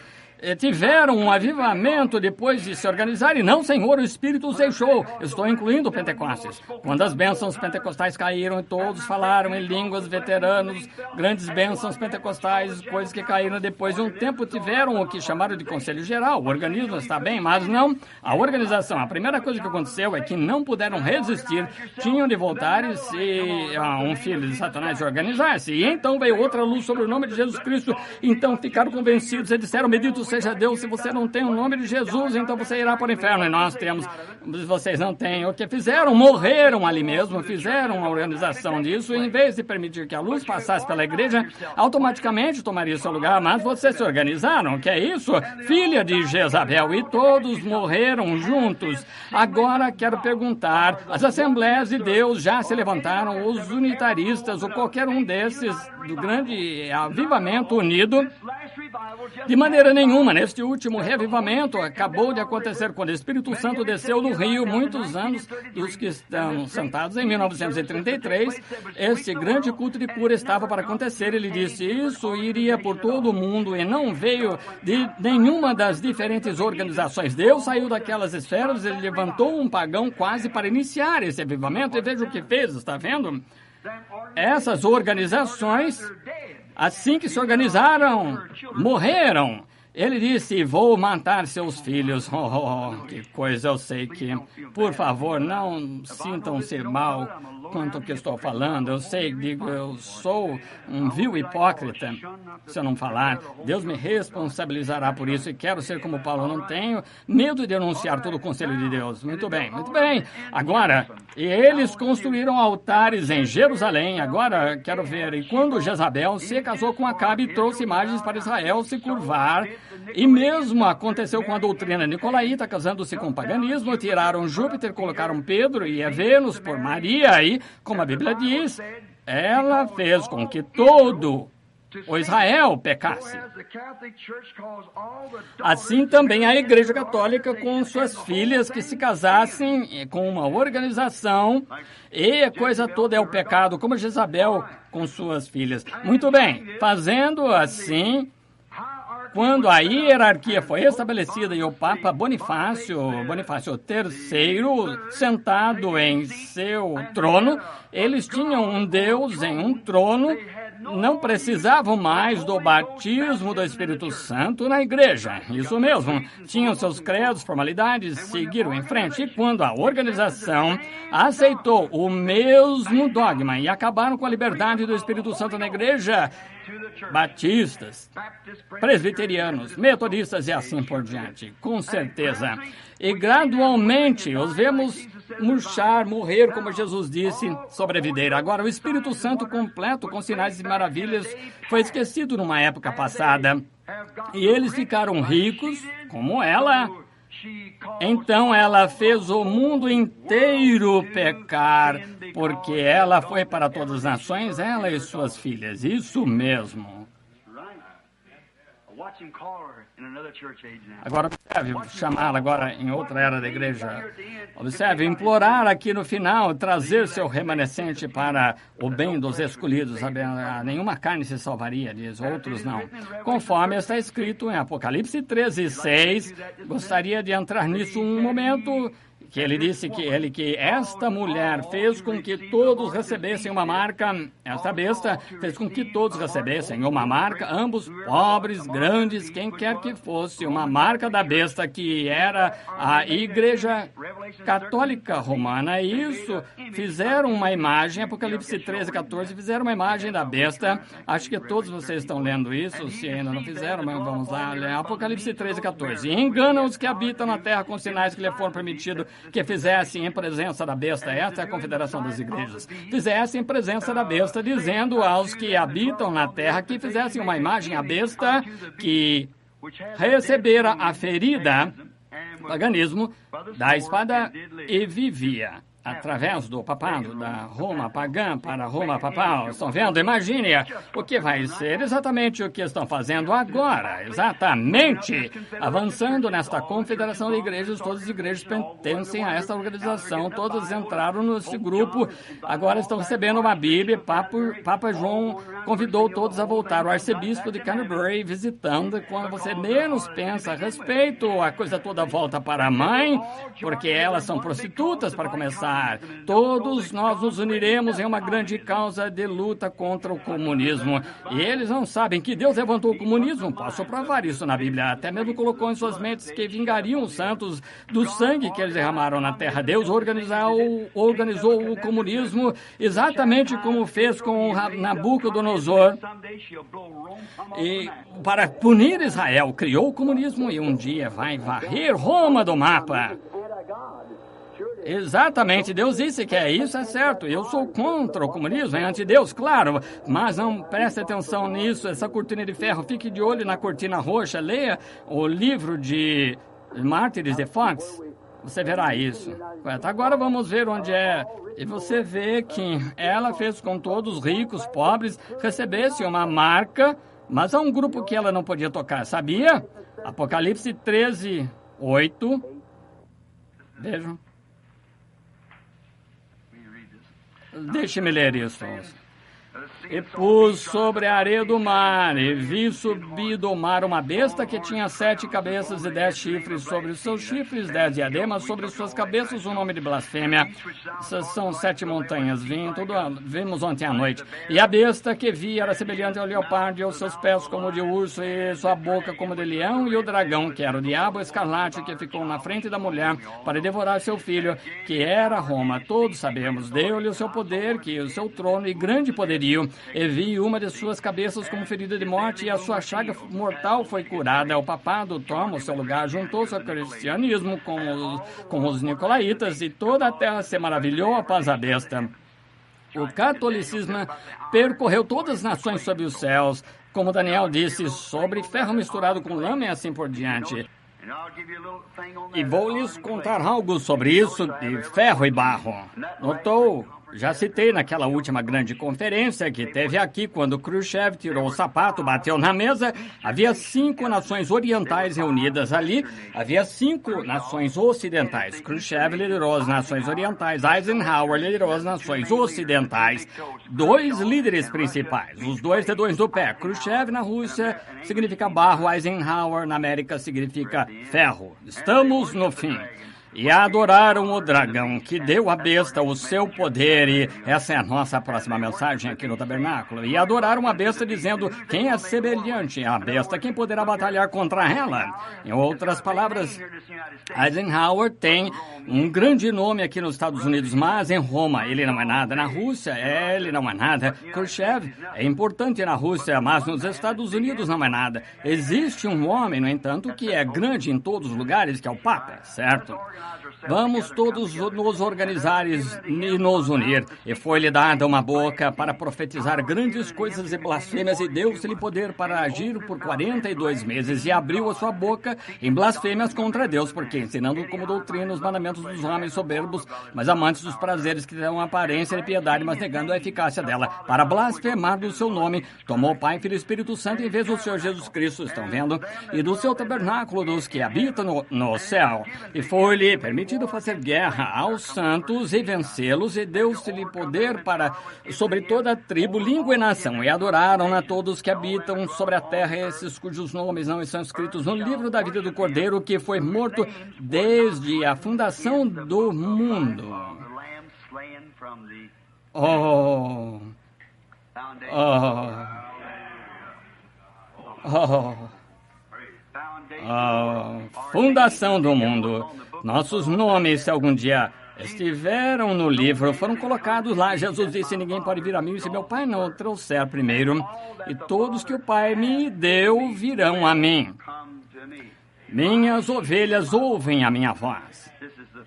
tiveram um avivamento depois de se organizarem. Não, Senhor, o Espírito os deixou. Estou incluindo Pentecostes. Quando as bênçãos pentecostais caíram e todos falaram em línguas, veteranos, grandes bênçãos pentecostais, coisas que caíram depois de um tempo, tiveram o que chamaram de Conselho Geral. O organismo está bem, mas não a organização. A primeira coisa que aconteceu é que não puderam resistir, tinham de voltar e se um filho de Satanás organizar-se. E então veio outra luz sobre o nome de Jesus Cristo. Então ficaram convencidos e disseram, bendito seja Deus, se você não tem o nome de Jesus, então você irá para o inferno. E nós temos, vocês não têm. O que fizeram? Morreram ali mesmo, fizeram uma organização disso, e em vez de permitir que a luz passasse pela igreja, automaticamente tomaria seu lugar, mas vocês se organizaram, que é isso? Filha de Jezabel, e todos morreram juntos. Agora quero perguntar, as Assembleias de Deus já se levantaram, os unitaristas, ou qualquer um desses, do grande avivamento unido? De maneira nenhuma, neste último reavivamento acabou de acontecer quando o Espírito Santo desceu do Rio, muitos anos dos que estão sentados em 1933, este grande culto de cura estava para acontecer. Ele disse, isso iria por todo o mundo e não veio de nenhuma das diferentes organizações. Deus saiu daquelas esferas, ele levantou um pagão quase para iniciar esse avivamento, e veja o que fez, está vendo? Essas organizações, assim que se organizaram, morreram. Ele disse, vou matar seus filhos. Que coisa, eu sei que... Por favor, não sintam-se mal quanto ao que estou falando. Eu sei, digo, eu sou um vil hipócrita. Se eu não falar, Deus me responsabilizará por isso. E quero ser como Paulo. Eu não tenho medo de anunciar todo o conselho de Deus. Muito bem, muito bem. Agora, eles construíram altares em Jerusalém. Agora, quero ver. E quando Jezabel se casou com Acabe e trouxe imagens para Israel se curvar... E mesmo aconteceu com a doutrina nicolaíta, casando-se com o paganismo, tiraram Júpiter, colocaram Pedro e a Vênus por Maria, e, como a Bíblia diz, ela fez com que todo o Israel pecasse. Assim também a Igreja Católica com suas filhas que se casassem com uma organização, e a coisa toda é o pecado, como Jezabel com suas filhas. Muito bem, fazendo assim... Quando a hierarquia foi estabelecida e o Papa Bonifácio III, sentado em seu trono, eles tinham um Deus em um trono, não precisavam mais do batismo do Espírito Santo na igreja. Isso mesmo, tinham seus credos, formalidades, seguiram em frente. E quando a organização aceitou o mesmo dogma e acabaram com a liberdade do Espírito Santo na igreja, batistas, presbiterianos, metodistas e assim por diante, com certeza. E gradualmente os vemos murchar, morrer, como Jesus disse, sobre a videira. Agora, o Espírito Santo completo, com sinais e maravilhas, foi esquecido numa época passada. E eles ficaram ricos, como ela, Então ela fez o mundo inteiro pecar, porque ela foi para todas as nações, ela e suas filhas. Isso mesmo. Agora observe, chamá-la agora em outra era da igreja. Observe, implorar aqui no final, trazer seu remanescente para o bem dos escolhidos. Nenhuma carne se salvaria, diz, outros não. Conforme está escrito em Apocalipse 13:6, gostaria de entrar nisso um momento, que ele disse que esta mulher fez com que todos recebessem uma marca, esta besta fez com que todos recebessem uma marca, ambos pobres, grandes, quem quer que fosse, uma marca da besta, que era a Igreja Católica Romana. Isso, fizeram uma imagem, Apocalipse 13:14, fizeram uma imagem da besta. Acho que todos vocês estão lendo isso, se ainda não fizeram, mas vamos lá, Apocalipse 13:14. Enganam os que habitam na terra com sinais que lhe foram permitidos que fizessem em presença da besta. Esta é a confederação das igrejas. Fizessem em presença da besta, dizendo aos que habitam na terra que fizessem uma imagem à besta que recebera a ferida, paganismo, da espada e vivia. Através do papado, da Roma pagã para a Roma papal. Estão vendo? Imagine o que vai ser exatamente o que estão fazendo agora. Exatamente. Avançando nesta confederação de igrejas, todas as igrejas pertencem a esta organização, todas entraram nesse grupo, agora estão recebendo uma Bíblia. Papa João convidou todos a voltar. O arcebispo de Canterbury visitando. Quando você menos pensa a respeito, a coisa toda volta para a mãe, porque elas são prostitutas, para começar. Todos nós nos uniremos em uma grande causa de luta contra o comunismo. E eles não sabem que Deus levantou o comunismo. Posso provar isso na Bíblia. Até mesmo colocou em suas mentes que vingariam os santos do sangue que eles derramaram na terra. Deus organizou o comunismo exatamente como fez com Nabucodonosor. E para punir Israel, criou o comunismo e um dia vai varrer Roma do mapa. Exatamente, Deus disse que isso é certo. Eu sou contra o comunismo, é anti-Deus, claro, mas não preste atenção nisso, essa cortina de ferro. Fique de olho na cortina roxa, leia o livro de Mártires de Fox, você verá isso. Agora vamos ver onde é. E você vê que ela fez com todos os ricos, pobres, recebessem uma marca, mas há um grupo que ela não podia tocar, sabia? Apocalipse 13:8. Vejam. Deixe-me ler isso. E pus sobre a areia do mar, e vi subir do mar uma besta que tinha 7 cabeças e 10 chifres. Sobre os seus chifres, 10 diademas, sobre suas cabeças, o nome de blasfêmia. Essas são 7 montanhas, vimos ontem à noite. E a besta que vi era semelhante ao leopardo, e os seus pés como de urso, e sua boca como de leão, e o dragão, que era o diabo escarlate, que ficou na frente da mulher para devorar seu filho, que era Roma. Todos sabemos, deu-lhe o seu poder, que o seu trono e grande poderio. E vi uma de suas cabeças como ferida de morte, e a sua chaga mortal foi curada. O papado toma o seu lugar, juntou-se ao cristianismo com os nicolaítas, e toda a terra se maravilhou após a besta. O catolicismo percorreu todas as nações sob os céus, como Daniel disse, sobre ferro misturado com lama e assim por diante. E vou lhes contar algo sobre isso de ferro e barro. Notou? Já citei naquela última grande conferência que teve aqui, quando Khrushchev tirou o sapato, bateu na mesa. Havia 5 nações orientais reunidas ali. Havia 5 nações ocidentais. Khrushchev liderou as nações orientais. Eisenhower liderou as nações ocidentais. 2 líderes principais, os 2 dedões do pé. Khrushchev na Rússia significa barro, Eisenhower na América significa ferro. Estamos no fim. E adoraram o dragão, que deu à besta o seu poder. E essa é a nossa próxima mensagem aqui no tabernáculo. E adoraram a besta, dizendo, quem é semelhante à besta? Quem poderá batalhar contra ela? Em outras palavras, Eisenhower tem um grande nome aqui nos Estados Unidos, mas em Roma ele não é nada. Na Rússia, ele não é nada. Khrushchev é importante na Rússia, mas nos Estados Unidos não é nada. Existe um homem, no entanto, que é grande em todos os lugares, que é o Papa, certo? Vamos todos nos organizar e nos unir. E foi-lhe dada uma boca para profetizar grandes coisas e blasfêmias, e deu-se-lhe poder para agir por 42 meses, e abriu a sua boca em blasfêmias contra Deus, porque ensinando como doutrina os mandamentos dos homens soberbos, mas amantes dos prazeres que dão aparência de piedade, mas negando a eficácia dela, para blasfemar do seu nome, tomou o Pai, Filho e Espírito Santo em vez do Senhor Jesus Cristo, estão vendo? E do seu tabernáculo dos que habitam no céu. E foi-lhe permitido fazer guerra aos santos e vencê-los, e deu-se-lhe poder para sobre toda a tribo, língua e nação, e adoraram a todos que habitam sobre a terra, esses cujos nomes não estão escritos no livro da vida do Cordeiro, que foi morto desde a fundação do mundo. Oh, oh, fundação do mundo. Nossos nomes, se algum dia estiveram no livro, foram colocados lá. Jesus disse: ninguém pode vir a mim se meu Pai não o trouxer primeiro. E todos que o Pai me deu virão a mim. Minhas ovelhas ouvem a minha voz.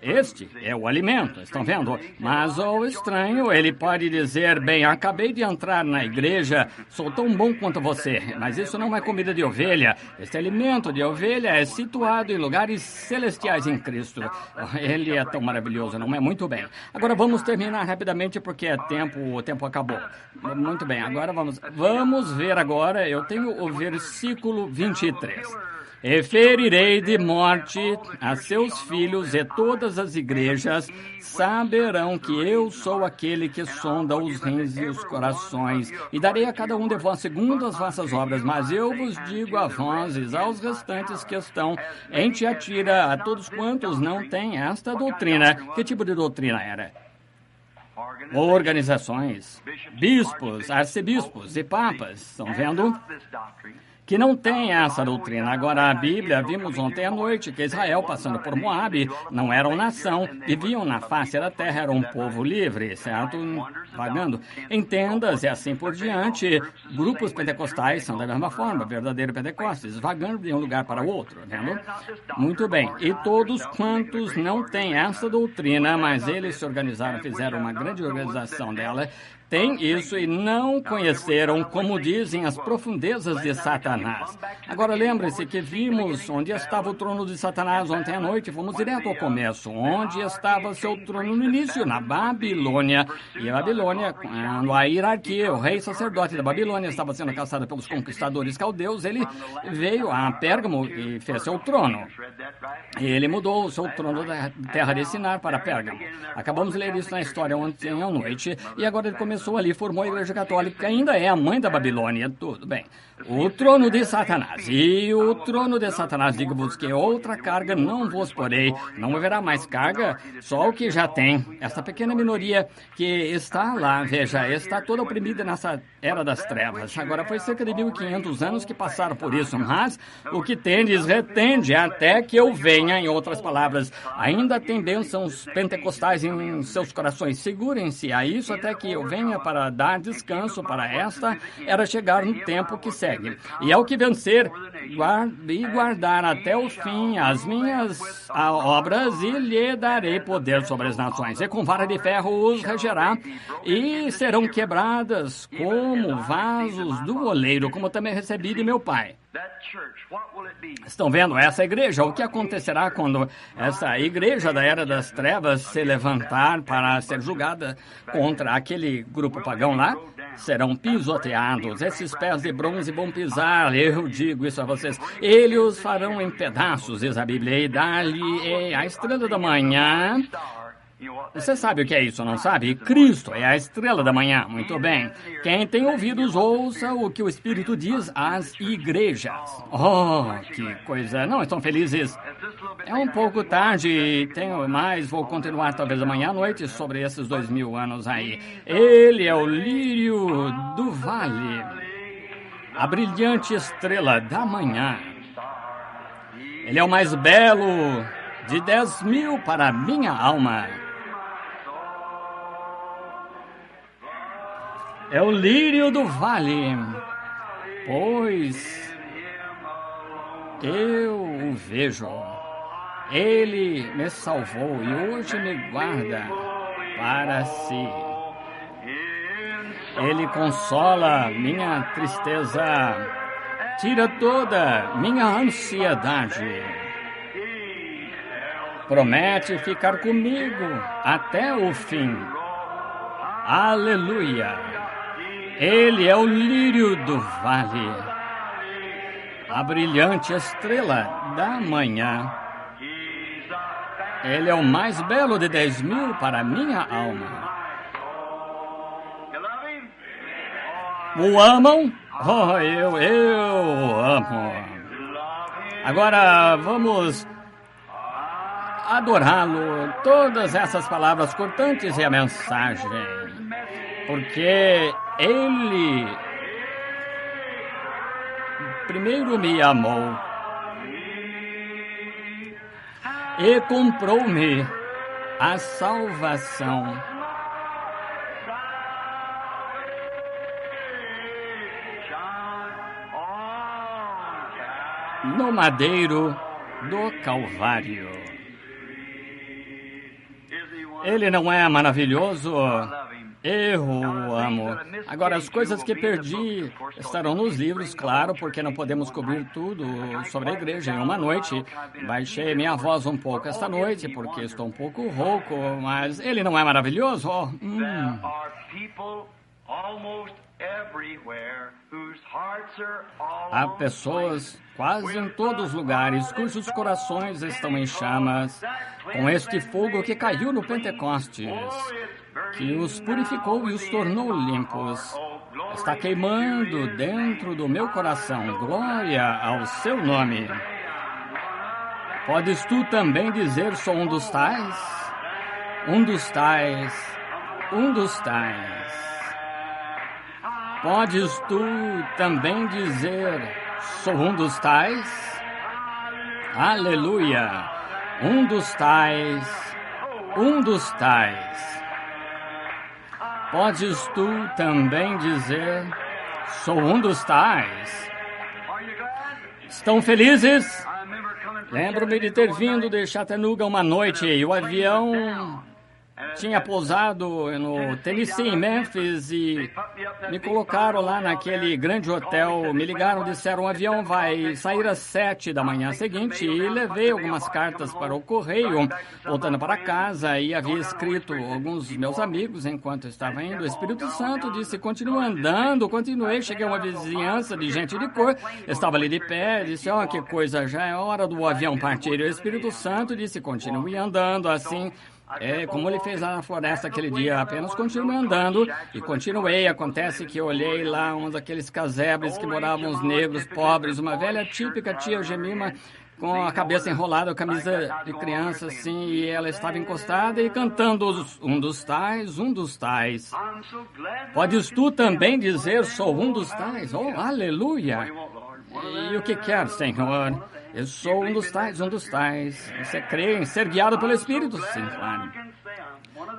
Este é o alimento, estão vendo? Mas o estranho, ele pode dizer: bem, acabei de entrar na igreja, sou tão bom quanto você, mas isso não é comida de ovelha. Este alimento de ovelha é situado em lugares celestiais em Cristo. Ele é tão maravilhoso, não é? Muito bem. Agora vamos terminar rapidamente porque o tempo acabou. Muito bem, agora vamos ver agora, eu tenho o versículo 23. E ferirei de morte a seus filhos, e todas as igrejas saberão que eu sou aquele que sonda os rins e os corações, e darei a cada um de vós segundo as vossas obras. Mas eu vos digo a vós e aos restantes que estão em Tiatira, a todos quantos não têm esta doutrina. Que tipo de doutrina era? Organizações, bispos, arcebispos e papas, estão vendo? Que não tem essa doutrina. Agora, a Bíblia, vimos ontem à noite que Israel, passando por Moabe, não eram nação, viviam na face da terra, era um povo livre, certo? Vagando em tendas e assim por diante. Grupos pentecostais são da mesma forma, verdadeiro Pentecostes, vagando de um lugar para o outro, vendo? Muito bem. E todos quantos não têm essa doutrina, mas eles se organizaram, fizeram uma grande organização dela, tem isso e não conheceram, como dizem, as profundezas de Satanás. Agora lembre-se que vimos onde estava o trono de Satanás ontem à noite. Fomos direto ao começo. Onde estava seu trono no início? Na Babilônia. E a Babilônia, quando a hierarquia, o rei sacerdote da Babilônia estava sendo caçado pelos conquistadores caldeus, ele veio a Pérgamo e fez seu trono. E ele mudou o seu trono da terra de Sinar para Pérgamo. Acabamos de ler isso na história ontem à noite. E agora ele começou ali, formou a Igreja Católica, que ainda é a mãe da Babilônia. Tudo bem. O trono de Satanás. E o trono de Satanás, digo-vos que outra carga não vos porei. Não haverá mais carga, só o que já tem. Essa pequena minoria que está lá, veja, está toda oprimida nessa era das trevas. Agora, foi cerca de 1.500 anos que passaram por isso, mas o que tendes, retende até que eu venha. Em outras palavras, ainda tem bênçãos pentecostais em seus corações. Segurem-se a isso até que eu venha para dar descanso para esta era chegar no tempo que segue. E ao que vencer e guardar até o fim as minhas obras, e lhe darei poder sobre as nações. E com vara de ferro os regerá, e serão quebradas como vasos do oleiro, como também recebi de meu Pai. Estão vendo essa igreja? O que acontecerá quando essa igreja da Era das Trevas se levantar para ser julgada contra aquele grupo pagão lá? Serão pisoteados. Esses pés de bronze vão pisar, eu digo isso a vocês. Eles os farão em pedaços, diz a Bíblia, e dá-lhe a estrela da manhã. Você sabe o que é isso, não sabe? Cristo é a estrela da manhã. Muito bem. Quem tem ouvidos, ouça o que o Espírito diz às igrejas. Oh, que coisa. Não estão felizes? É um pouco tarde, tenho mais, vou continuar talvez amanhã à noite sobre esses 2000 anos aí. Ele é o lírio do vale, a brilhante estrela da manhã. Ele é o mais belo de 10.000 para a minha alma. É o lírio do vale, pois eu o vejo. Ele me salvou e hoje me guarda para si. Ele consola minha tristeza, tira toda minha ansiedade. Promete ficar comigo até o fim. Aleluia! Ele é o lírio do vale, a brilhante estrela da manhã. Ele é o mais belo de 10.000 para minha alma. O amam? Oh, eu amo. Agora vamos adorá-lo. Todas essas palavras cortantes e a mensagem. Porque Ele primeiro me amou e comprou-me a salvação. No madeiro do Calvário. Ele não é maravilhoso? Eu o amo. Agora, as coisas que perdi estarão nos livros, claro, porque não podemos cobrir tudo sobre a igreja em uma noite. Baixei minha voz um pouco esta noite, porque estou um pouco rouco, mas ele não é maravilhoso? Há pessoas quase em todos os lugares cujos corações estão em chamas com este fogo que caiu no Pentecostes, que os purificou e os tornou limpos. Está queimando dentro do meu coração. Glória ao seu nome. Podes tu também dizer, sou um dos tais? Um dos tais. Um dos tais. Podes tu também dizer, sou um dos tais? Aleluia! Um dos tais. Um dos tais. Podes tu também dizer, sou um dos tais? Estão felizes? Lembro-me de ter vindo de Chattanooga uma noite e o avião tinha pousado no Tennessee, em Memphis, e me colocaram lá naquele grande hotel. Me ligaram, disseram, o avião vai sair às 7 da manhã seguinte, e levei algumas cartas para o correio, voltando para casa, e havia escrito alguns dos meus amigos enquanto eu estava indo. O Espírito Santo disse, continua andando. Continuei, cheguei a uma vizinhança de gente de cor, estava ali de pé, disse, que coisa, já é hora do avião partir. E o Espírito Santo disse, continue andando assim. Como ele fez lá na floresta aquele dia, apenas continuei andando e continuei. Acontece que eu olhei lá um daqueles casebres que moravam os negros pobres, uma velha típica tia Gemima com a cabeça enrolada, camisa de criança assim, e ela estava encostada e cantando um dos tais, um dos tais. Podes tu também dizer, sou um dos tais? Oh, aleluia! E o que quer, Senhor? Eu sou um dos tais, um dos tais. Você crê em ser guiado pelo Espírito? Sim, claro.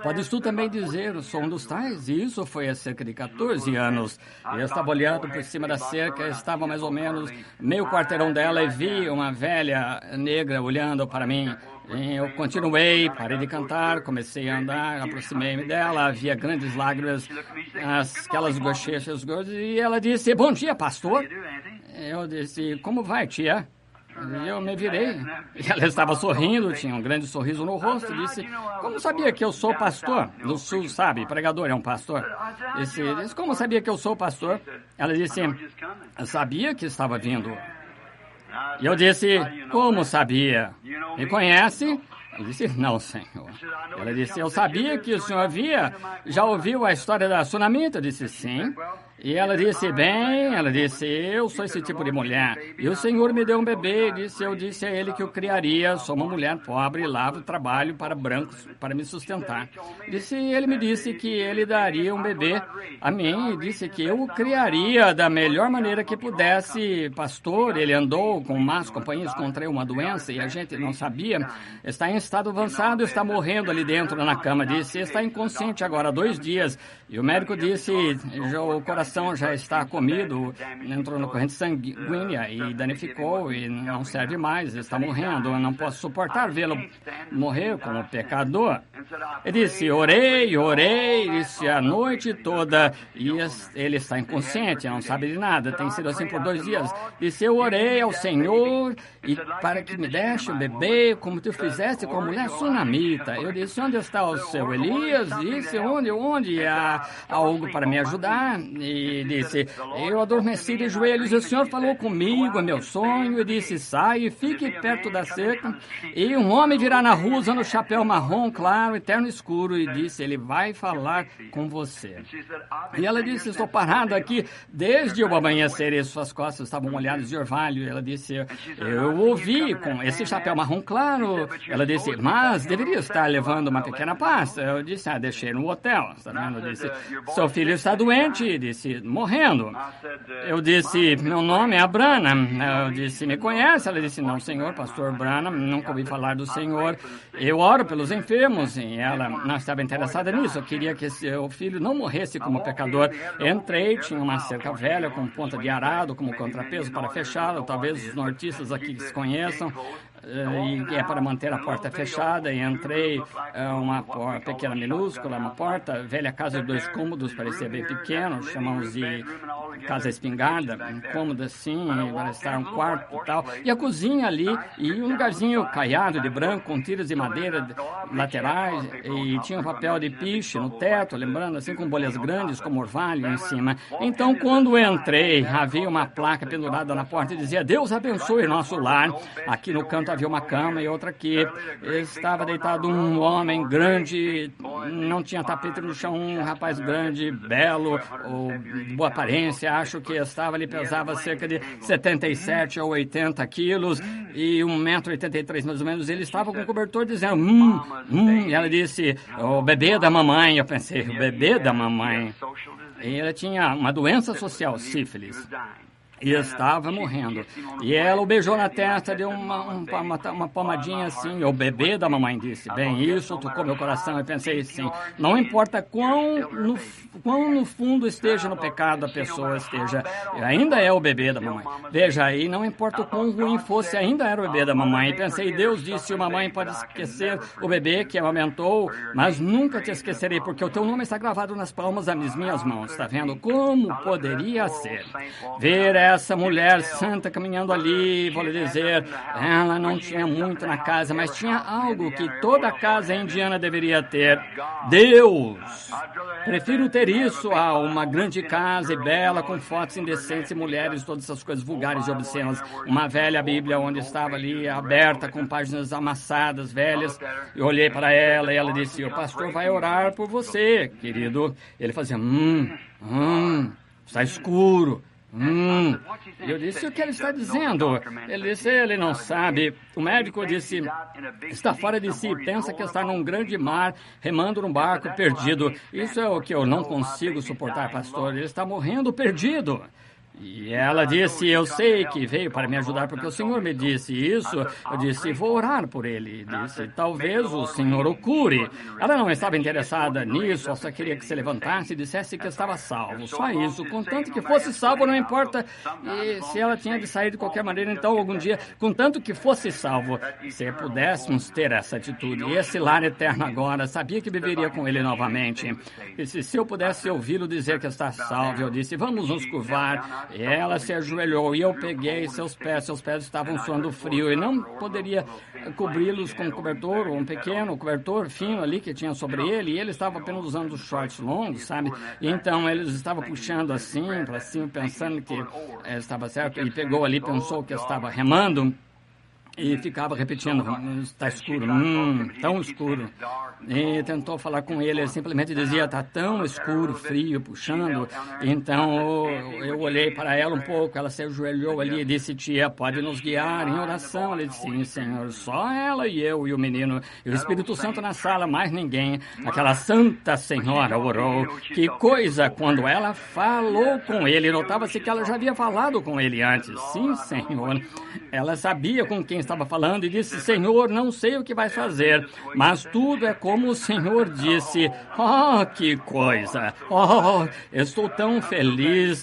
Podes tu também dizer, eu sou um dos tais? E isso foi há cerca de 14 anos. Eu estava olhando por cima da cerca, estava mais ou menos meio quarteirão dela e vi uma velha negra olhando para mim. Eu continuei, parei de cantar, comecei a andar, aproximei-me dela, havia grandes lágrimas, aquelas bochechas gordas, e ela disse, bom dia, pastor. Eu disse, como vai, tia? E eu me virei, e ela estava sorrindo, tinha um grande sorriso no rosto, disse, como sabia que eu sou pastor? No sul, sabe, pregador é um pastor. Disse, como sabia que eu sou pastor? Ela disse, eu sabia que estava vindo. E eu disse, como sabia? Me conhece? Eu disse, não, senhor. Ela disse, eu sabia que o senhor já ouviu a história da Sunamita? Eu disse, sim. E ela disse, eu sou esse tipo de mulher. E o Senhor me deu um bebê, eu disse a ele que eu criaria. Sou uma mulher pobre, lavo, trabalho para brancos, para me sustentar. Ele me disse que ele daria um bebê a mim, e disse que eu o criaria da melhor maneira que pudesse. Pastor, ele andou com más companhias, contraiu uma doença e a gente não sabia. Está em estado avançado, está morrendo ali dentro na cama. Disse, está inconsciente agora há 2 dias. E o médico disse, o coração coração já está comido, entrou na corrente sanguínea e danificou e não serve mais, está morrendo. Eu não posso suportar vê-lo morrer como pecador. Ele disse, orei, disse a noite toda, e ele está inconsciente, não sabe de nada, tem sido assim por 2 dias. Disse, eu orei ao Senhor e para que me deixe o bebê, como tu fizeste com a mulher sunamita. Eu disse, onde está o seu Elias? Disse, onde há algo para me ajudar? E disse, eu adormeci de joelhos, e o Senhor falou comigo, é meu sonho, e disse, sai e fique perto da cerca, e um homem virá na rua usando chapéu marrom claro, eterno escuro, e disse, ele vai falar com você. E ela disse, estou parada aqui desde o amanhecer, e suas costas estavam molhadas de orvalho. Ela disse, eu ouvi com esse chapéu marrom claro. Ela disse, mas deveria estar levando uma pequena pasta. Eu disse, deixei no hotel. Está vendo? Eu disse, seu filho está doente. Disse, morrendo. Eu disse, meu nome é Branham. Eu disse, me conhece? Ela disse, não, senhor, pastor Branham, nunca ouvi falar do senhor. Eu oro pelos enfermos. E ela não estava interessada nisso. Eu queria que seu filho não morresse como pecador. Entrei, tinha uma cerca velha com ponta de arado como contrapeso para fechá-la. Talvez os nortistas aqui se conheçam. E é para manter a porta fechada, e entrei uma pequena minúscula, uma porta, velha casa de 2 cômodos, parecia bem pequeno, chamamos de casa espingarda, um cômodo assim, para estar um quarto e tal, e a cozinha ali, e um lugarzinho caiado de branco, com tiras de madeira laterais, e tinha um papel de piche no teto, lembrando assim, com bolhas grandes, como orvalho em cima. Então, quando entrei, havia uma placa pendurada na porta e dizia, Deus abençoe nosso lar. Aqui no canto havia uma cama e outra aqui. Estava deitado um homem grande, não tinha tapete no chão, um rapaz grande, belo, boa aparência, acho que estava ali, pesava cerca de 77 ou 80 quilos e 1,83 m mais ou menos. Ele estava com o cobertor dizendo, e ela disse, o bebê da mamãe. Eu pensei, o bebê da mamãe. E ela tinha uma doença social, sífilis. E estava morrendo. E ela o beijou na testa, deu uma palmadinha assim. O bebê da mamãe disse, bem, isso tocou meu coração. Eu pensei assim, não importa quão no fundo esteja no pecado a pessoa esteja, ainda é o bebê da mamãe. Veja aí, não importa o quão ruim fosse, ainda era o bebê da mamãe. E pensei, Deus disse, uma mãe pode esquecer o bebê que amamentou, mas nunca te esquecerei, porque o teu nome está gravado nas palmas das minhas mãos. Está vendo como poderia ser? Ver essa mulher santa caminhando ali, vou lhe dizer, ela não tinha muito na casa, mas tinha algo que toda casa indiana deveria ter. Deus! Prefiro ter isso a uma grande casa e bela, com fotos indecentes e mulheres, todas essas coisas vulgares e obscenas. Uma velha Bíblia onde estava ali, aberta, com páginas amassadas, velhas. Eu olhei para ela e ela disse, o pastor vai orar por você, querido. Ele fazia, está escuro. Eu disse, o que ele está dizendo? Ele disse, ele não sabe. O médico disse, está fora de si, pensa que está num grande mar, remando num barco perdido. Isso é o que eu não consigo suportar, pastor. Ele está morrendo perdido. E ela disse, eu sei que veio para me ajudar, porque o Senhor me disse isso. Eu disse, vou orar por ele. Disse, talvez o Senhor o cure. Ela não estava interessada nisso, ela só queria que se levantasse e dissesse que estava salvo. Só isso, contanto que fosse salvo, não importa se ela tinha de sair de qualquer maneira, então algum dia, contanto que fosse salvo. Se pudéssemos ter essa atitude, esse lar eterno agora, sabia que viveria com ele novamente. Disse, se eu pudesse ouvi-lo dizer que está salvo, eu disse, vamos nos curvar. E ela se ajoelhou e eu peguei seus pés estavam suando frio e não poderia cobri-los com um cobertor, um pequeno cobertor fino ali que tinha sobre ele, e ele estava apenas usando os shorts longos, sabe? E então eles estavam puxando assim para cima, pensando que estava certo, e pegou ali, pensou que estava remando. E ficava repetindo, está escuro, tão escuro. E tentou falar com ele, ele simplesmente dizia, está tão escuro, frio, puxando. Então eu olhei para ela um pouco, ela se ajoelhou ali e disse, tia, pode nos guiar em oração? Ele disse, sim, senhor, só ela e eu e o menino, e o Espírito Santo na sala, mais ninguém. Aquela santa senhora orou. Que coisa, quando ela falou com ele, notava-se que ela já havia falado com ele antes. Sim, senhor, ela sabia com quem estava falando e disse, Senhor, não sei o que vai fazer, mas tudo é como o Senhor disse. Oh, que coisa! Oh, estou tão feliz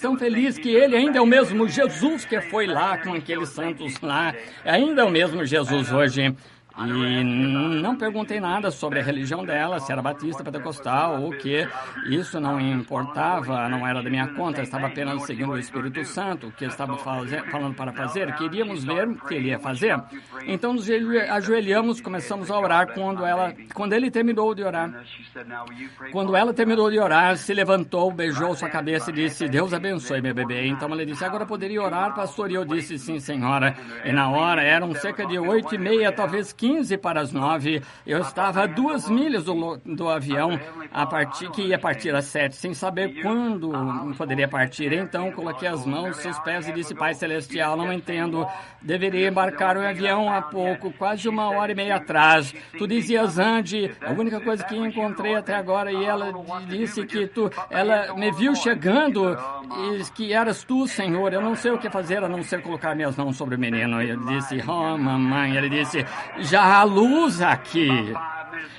que Ele ainda é o mesmo Jesus que foi lá com aqueles santos lá, ainda é o mesmo Jesus hoje. E não perguntei nada sobre a religião dela, se era batista, pentecostal ou o que. Isso não importava, não era da minha conta, estava apenas seguindo o Espírito Santo, o que ele estava falando para fazer. Queríamos ver o que ele ia fazer. Então nos ajoelhamos, começamos a orar quando ele terminou de orar. Quando ela terminou de orar, se levantou, beijou sua cabeça e disse, Deus abençoe, meu bebê. Então ela disse, agora poderia orar, pastor? E eu disse, sim, senhora. E na hora, eram cerca de 8h30, talvez 15 para as 9, eu estava a 2 milhas do avião que ia partir às 7, sem saber quando poderia partir. Então coloquei as mãos, seus pés e disse, Pai Celestial, não entendo, deveria embarcar o avião há pouco, quase 1h30 atrás. Tu dizias, Andy, a única coisa que encontrei até agora, e ela disse que ela me viu chegando e que eras tu, Senhor. Eu não sei o que fazer a não ser colocar minhas mãos sobre o menino. E eu disse, oh, mamãe. Ele disse, já há luz aqui.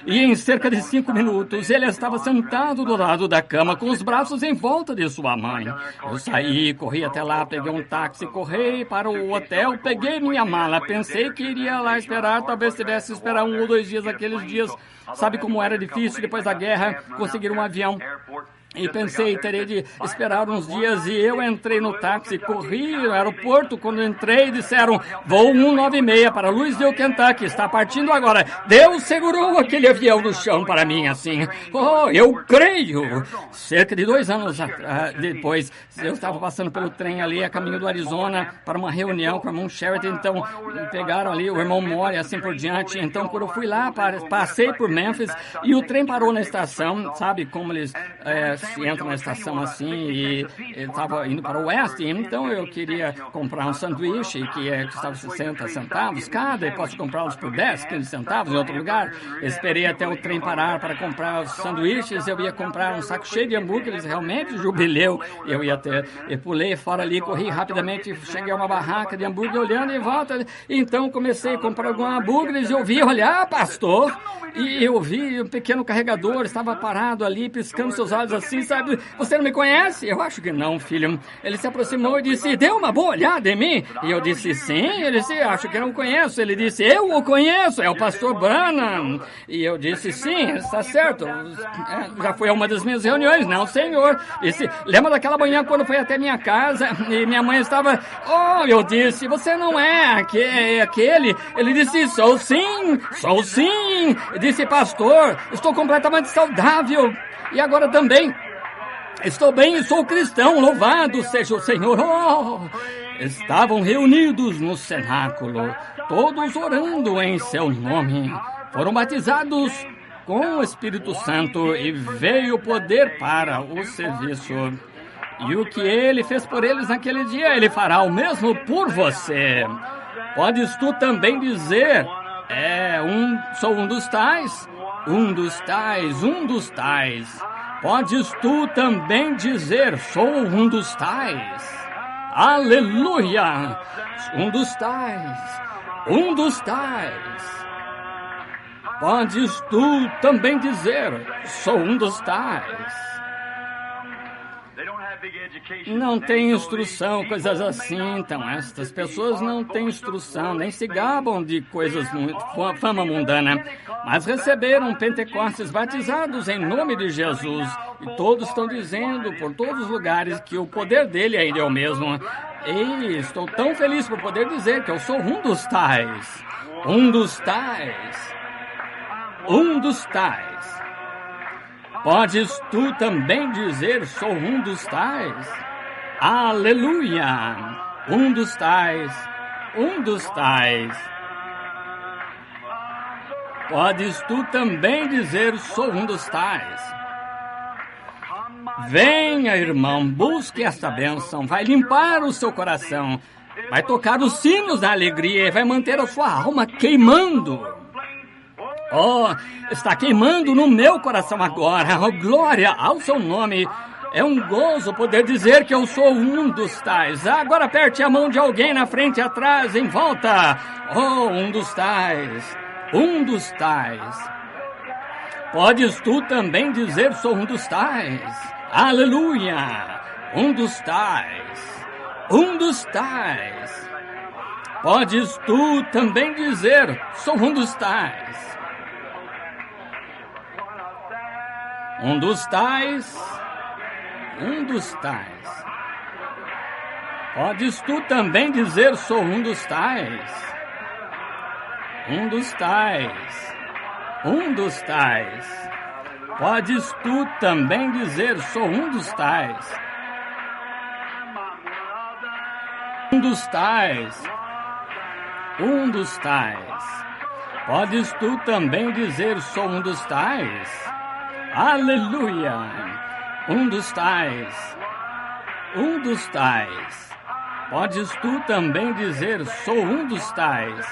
E em cerca de 5 minutos, ele estava sentado do lado da cama, com os braços em volta de sua mãe. Eu saí, corri até lá, peguei um táxi, corri para o hotel, peguei minha mala. Pensei que iria lá esperar, talvez tivesse que esperar 1 ou 2 dias, aqueles dias. Sabe como era difícil, depois da guerra, conseguir um avião. E pensei, terei de esperar uns dias, e eu entrei no táxi, corri no aeroporto. Quando entrei, disseram, voo 196 para Louisville, Kentucky, está partindo agora. Deus segurou aquele avião no chão para mim, assim. Oh, eu creio! Cerca de 2 anos depois, eu estava passando pelo trem ali, a caminho do Arizona, para uma reunião com o irmão Sheraton. Então, pegaram ali o irmão Mori, assim por diante. Então, quando eu fui lá, passei por Memphis, e o trem parou na estação. Sabe como eles entram na estação assim, e ele estava indo para o oeste. Então eu queria comprar um sanduíche que custava 60 centavos cada, e posso comprá-los por 10, 15 centavos em outro lugar. Esperei até o trem parar para comprar os sanduíches. Eu ia comprar um saco cheio de hambúrgueres, realmente jubileu. Eu pulei fora ali, corri rapidamente, cheguei a uma barraca de hambúrguer, olhando em volta. Então comecei a comprar alguns hambúrgueres e eu vi, olhar, pastor, e eu vi um pequeno carregador, estava parado ali, piscando seus olhos assim, sabe, você não me conhece? Eu acho que não, filho. Ele se aproximou e disse, deu uma boa olhada em mim? E eu disse, sim. Ele disse, acho que não conheço. Ele disse, eu o conheço, é o pastor Branham. E eu disse, sim, está certo. Já foi a uma das minhas reuniões. Não, senhor. Disse, lembra daquela manhã quando foi até minha casa e minha mãe estava... Oh, eu disse, você não é aquele. Ele disse, sou sim. Eu disse, pastor, estou completamente saudável. E agora também, estou bem e sou cristão, louvado seja o Senhor. Oh, estavam reunidos no cenáculo, todos orando em seu nome. Foram batizados com o Espírito Santo e veio poder para o serviço. E o que ele fez por eles naquele dia, ele fará o mesmo por você. Podes tu também dizer, sou um dos tais. Um dos tais. Podes tu também dizer, sou um dos tais. Aleluia! Um dos tais. Podes tu também dizer, sou um dos tais. Não tem instrução, coisas assim. Então, estas pessoas não têm instrução, nem se gabam de coisas, fama mundana, mas receberam Pentecostes, batizados em nome de Jesus. E todos estão dizendo, por todos os lugares, que o poder dele ainda é o mesmo. E estou tão feliz por poder dizer que eu sou um dos tais. Um dos tais. Um dos tais. Podes tu também dizer, sou um dos tais? Aleluia! Um dos tais. Podes tu também dizer, sou um dos tais? Venha, irmão, busque esta bênção, vai limpar o seu coração, vai tocar os sinos da alegria e vai manter a sua alma queimando. Oh, está queimando no meu coração agora. Oh, glória ao seu nome. É um gozo poder dizer que eu sou um dos tais. Agora aperte a mão de alguém na frente, atrás, em volta. Oh, um dos tais. Um dos tais. Podes tu também dizer, sou um dos tais. Aleluia. Um dos tais. Um dos tais. Podes tu também dizer, sou um dos tais. Um dos tais. Um dos tais. Podes tu também dizer, sou um dos tais. Um dos tais. Um dos tais. Podes tu também dizer, sou um dos tais. Um dos tais. Um dos tais. Podes tu também dizer, sou um dos tais. Aleluia. Um dos tais. Um dos tais. Podes tu também dizer, sou um dos tais.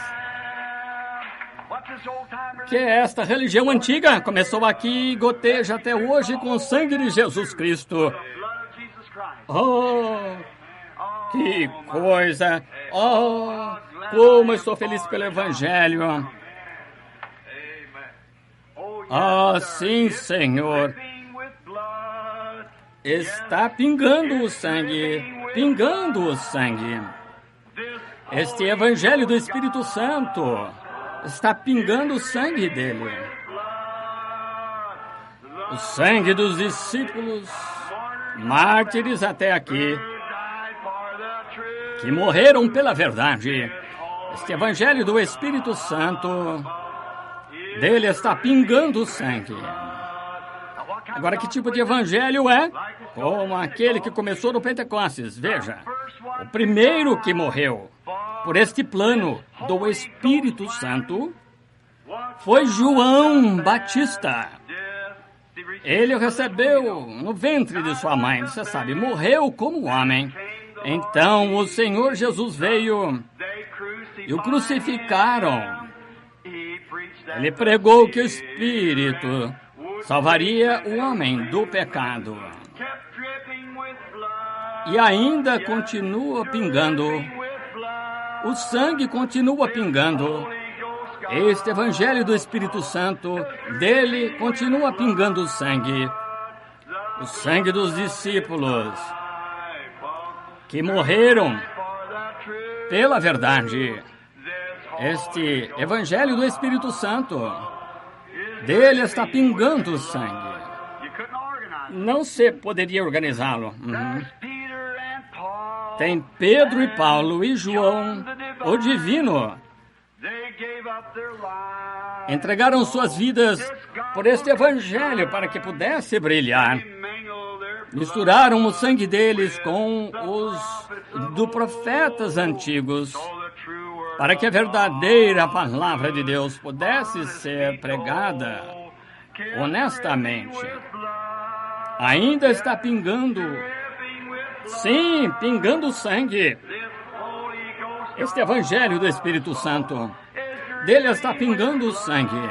Que é esta religião antiga? Começou aqui e goteja até hoje com o sangue de Jesus Cristo. Oh, que coisa! Oh, como eu estou feliz pelo Evangelho! Ah, sim, Senhor! Está pingando o sangue, pingando o sangue. Este Evangelho do Espírito Santo está pingando o sangue dele. O sangue dos discípulos, mártires até aqui, que morreram pela verdade. Este Evangelho do Espírito Santo, dele está pingando o sangue. Agora, que tipo de evangelho é? Como aquele que começou no Pentecostes. Veja, o primeiro que morreu por este plano do Espírito Santo foi João Batista. Ele o recebeu no ventre de sua mãe, você sabe, morreu como homem. Então o Senhor Jesus veio e o crucificaram. Ele pregou que o Espírito salvaria o homem do pecado. E ainda continua pingando. O sangue continua pingando. Este Evangelho do Espírito Santo, dele continua pingando o sangue. O sangue dos discípulos que morreram pela verdade. Este Evangelho do Espírito Santo, dele está pingando o sangue. Não se poderia organizá-lo. Tem Pedro e Paulo e João, o divino. Entregaram suas vidas por este Evangelho para que pudesse brilhar. Misturaram o sangue deles com os dos profetas antigos, para que a verdadeira palavra de Deus pudesse ser pregada honestamente. Ainda está pingando, sim, pingando sangue. Este Evangelho do Espírito Santo, dele está pingando o sangue.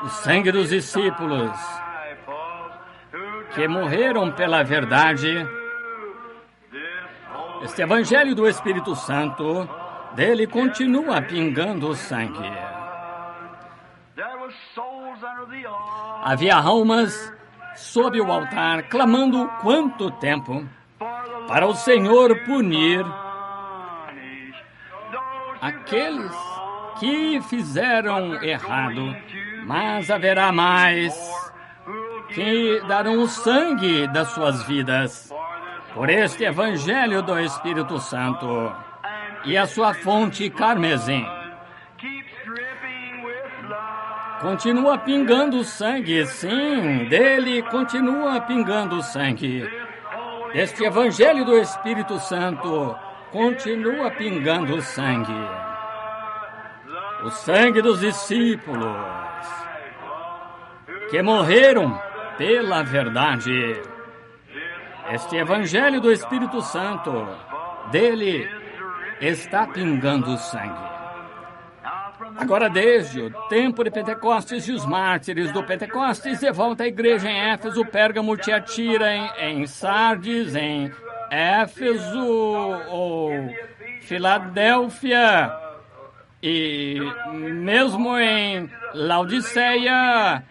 O sangue dos discípulos que morreram pela verdade. Este Evangelho do Espírito Santo, dele continua pingando o sangue. Havia almas sob o altar clamando quanto tempo para o Senhor punir aqueles que fizeram errado, mas haverá mais que darão o sangue das suas vidas por este Evangelho do Espírito Santo e a sua fonte carmesim. Continua pingando sangue, sim, dele continua pingando sangue. Este Evangelho do Espírito Santo continua pingando sangue. O sangue dos discípulos que morreram pela verdade. Este Evangelho do Espírito Santo, dele está pingando sangue. Agora, desde o tempo de Pentecostes e os mártires do Pentecostes, de volta à igreja em Éfeso, Pérgamo, Tiatira, em Sardes, em Éfeso, ou Filadélfia, e mesmo em Laodiceia.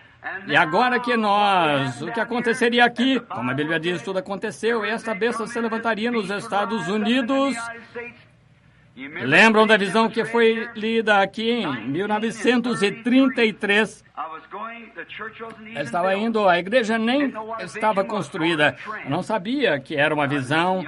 E agora que o que aconteceria aqui? Como a Bíblia diz, tudo aconteceu, e esta besta se levantaria nos Estados Unidos. Lembram da visão que foi lida aqui em 1933? Eu estava indo, a igreja nem estava construída. Eu não sabia que era uma visão,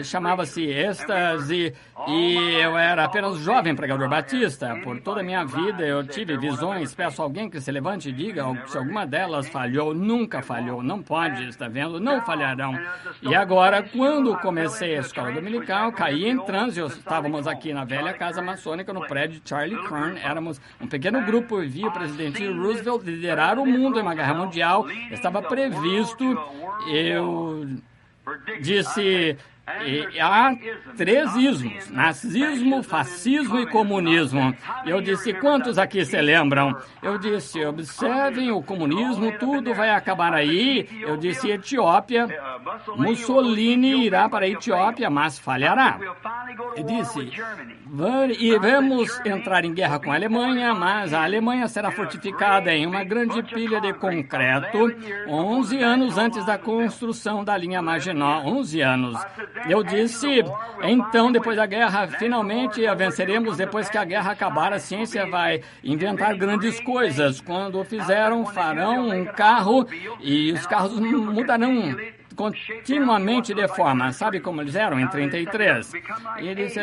chamava-se êxtase, e eu era apenas jovem pregador batista. Por toda a minha vida eu tive visões. Peço a alguém que se levante e diga se alguma delas falhou. Nunca falhou, não pode, está vendo? Não falharão. E agora, quando comecei a escola dominical, caí em transe. Estávamos aqui na velha casa maçônica, no prédio de Charlie Kern. Éramos um pequeno grupo e vi o presidente Roosevelt liderar o mundo em uma guerra mundial. Estava previsto, eu disse, há 3 ismos: nazismo, fascismo e comunismo. Eu disse, quantos aqui se lembram? Eu disse, observem o comunismo, tudo vai acabar aí. Eu disse, Etiópia, Mussolini irá para a Etiópia, mas falhará. Eu disse, vamos entrar em guerra com a Alemanha, mas a Alemanha será fortificada em uma grande pilha de concreto 11 anos antes da construção da linha Maginot. 11 anos. Eu disse, então, depois da guerra, finalmente a venceremos. Depois que a guerra acabar, a ciência vai inventar grandes coisas. Quando fizeram, farão um carro e os carros mudarão continuamente de forma. Sabe como eles eram em 33? Eles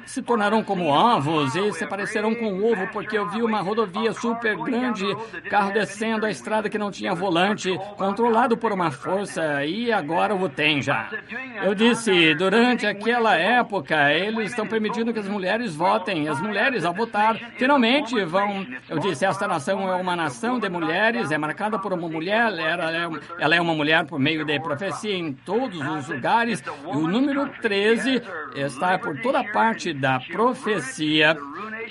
se tornaram como ovos e se pareceram com o ovo, porque eu vi uma rodovia super grande, carro descendo a estrada que não tinha volante, controlado por uma força, e agora o tem já. Eu disse, durante aquela época, eles estão permitindo que as mulheres votem. As mulheres, ao votar, finalmente vão... Eu disse, esta nação é uma nação de mulheres, é marcada por uma mulher, ela é uma mulher por meio de profecia em todos os lugares, e o número 13 está por toda parte da profecia.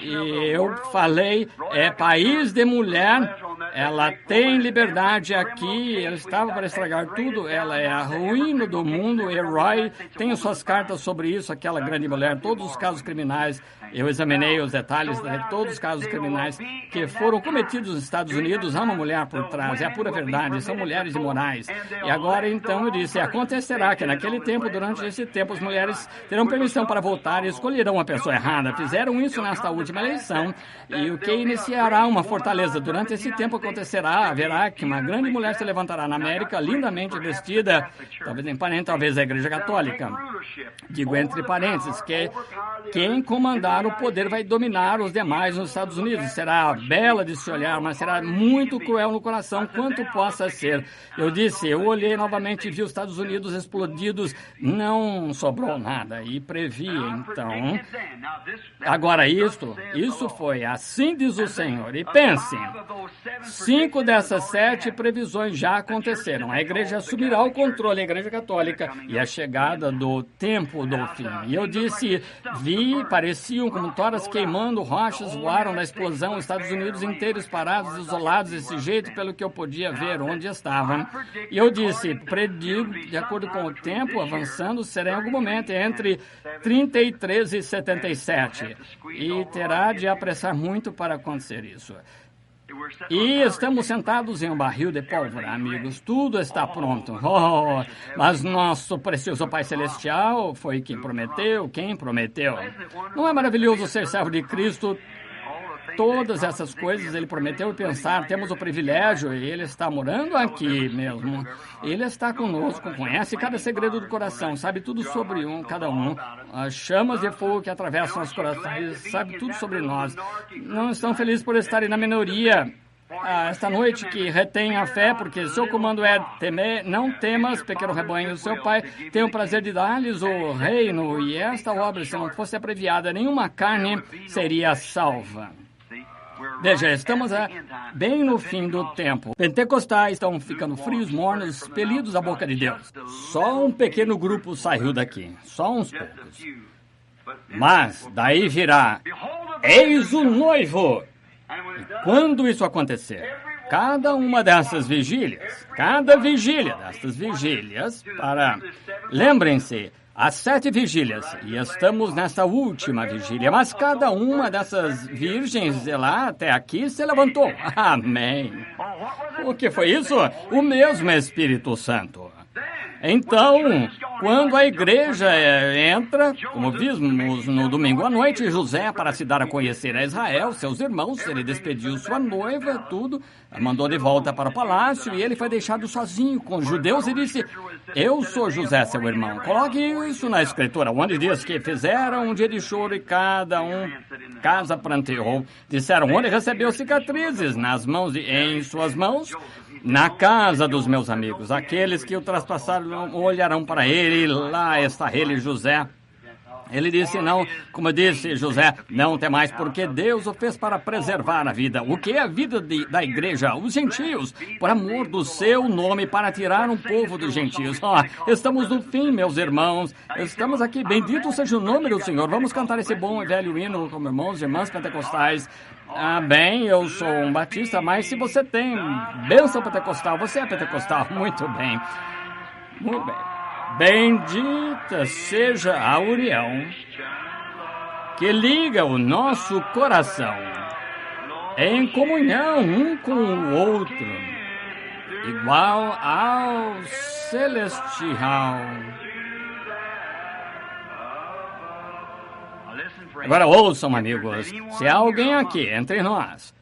E eu falei, é país de mulher, ela tem liberdade aqui, ela estava para estragar tudo, ela é a ruína do mundo. E Roy tem suas cartas sobre isso, aquela grande mulher, todos os casos criminais. Eu examinei os detalhes de todos os casos criminais que foram cometidos nos Estados Unidos. Há uma mulher por trás, é a pura verdade, são mulheres imorais. E agora, então, eu disse, acontecerá que naquele tempo, durante esse tempo, as mulheres terão permissão para votar e escolherão a pessoa errada. Fizeram isso nesta última eleição, e o que iniciará uma fortaleza. Durante esse tempo acontecerá, haverá que uma grande mulher se levantará na América, lindamente vestida, talvez em parente, talvez a Igreja Católica. Digo entre parênteses, que quem comandar o poder vai dominar os demais nos Estados Unidos. Será bela de se olhar, mas será muito cruel no coração, quanto possa ser. Eu disse, eu olhei novamente e vi os Estados Unidos explodidos, não sobrou nada, e previ, então. Agora isso foi, assim diz o Senhor. E pensem, 5 dessas 7 previsões já aconteceram. A igreja assumirá o controle, a Igreja Católica, e a chegada do tempo do fim. E eu disse, pareciam como toras queimando, rochas voaram da explosão, os Estados Unidos inteiros parados, isolados desse jeito, pelo que eu podia ver onde estavam. E eu disse, predigo, de acordo com o tempo avançando, será em algum momento entre 33 e 77. E terá de apressar muito para acontecer isso. E estamos sentados em um barril de pólvora, amigos. Tudo está pronto. Mas nosso precioso Pai Celestial foi quem prometeu. Não é maravilhoso ser servo de Cristo? Todas essas coisas ele prometeu e pensar. Temos o privilégio, e ele está morando aqui mesmo. Ele está conosco, conhece cada segredo do coração, sabe tudo sobre cada um. As chamas de fogo que atravessam os corações, sabe tudo sobre nós. Não estão felizes por estarem na minoria esta noite, que retém a fé, porque seu comando é temer, não temas, pequeno rebanho. Seu Pai tem o prazer de dar-lhes o reino, e esta obra, se não fosse abreviada, nenhuma carne seria salva. Veja, estamos bem no fim do tempo. Pentecostais estão ficando frios, mornos, expelidos da boca de Deus. Só um pequeno grupo saiu daqui, só uns poucos. Mas daí virá, eis o noivo. E quando isso acontecer, cada uma dessas vigílias, cada vigília dessas vigílias, lembrem-se, as 7 vigílias, e estamos nessa última vigília, mas cada uma dessas virgens de lá até aqui se levantou. Amém. O que foi isso? O mesmo Espírito Santo. Então, quando a igreja entra, como vimos no domingo à noite, José, para se dar a conhecer a Israel, seus irmãos, ele despediu sua noiva, tudo, a mandou de volta para o palácio, e ele foi deixado sozinho com os judeus e disse: eu sou José, seu irmão. Coloque isso na escritura, onde diz que fizeram um dia de choro e cada um casa pranteou. Disseram: onde recebeu cicatrizes? Nas mãos e em suas mãos? Na casa dos meus amigos. Aqueles que o traspassaram olharão para ele, e lá está ele, José. Ele disse: não, como disse José, não tem mais, porque Deus o fez para preservar a vida. O que é a vida da igreja? Os gentios, por amor do seu nome, para tirar um povo dos gentios. Estamos no fim, meus irmãos. Estamos aqui. Bendito seja o nome do Senhor. Vamos cantar esse bom e velho hino como irmãos e irmãs pentecostais. Bem, eu sou um batista, mas se você tem bênção pentecostal, você é pentecostal. Muito bem. Muito bem. Bendita seja a união que liga o nosso coração em comunhão um com o outro, igual ao celestial. Agora ouçam, amigos, se há alguém aqui entre nós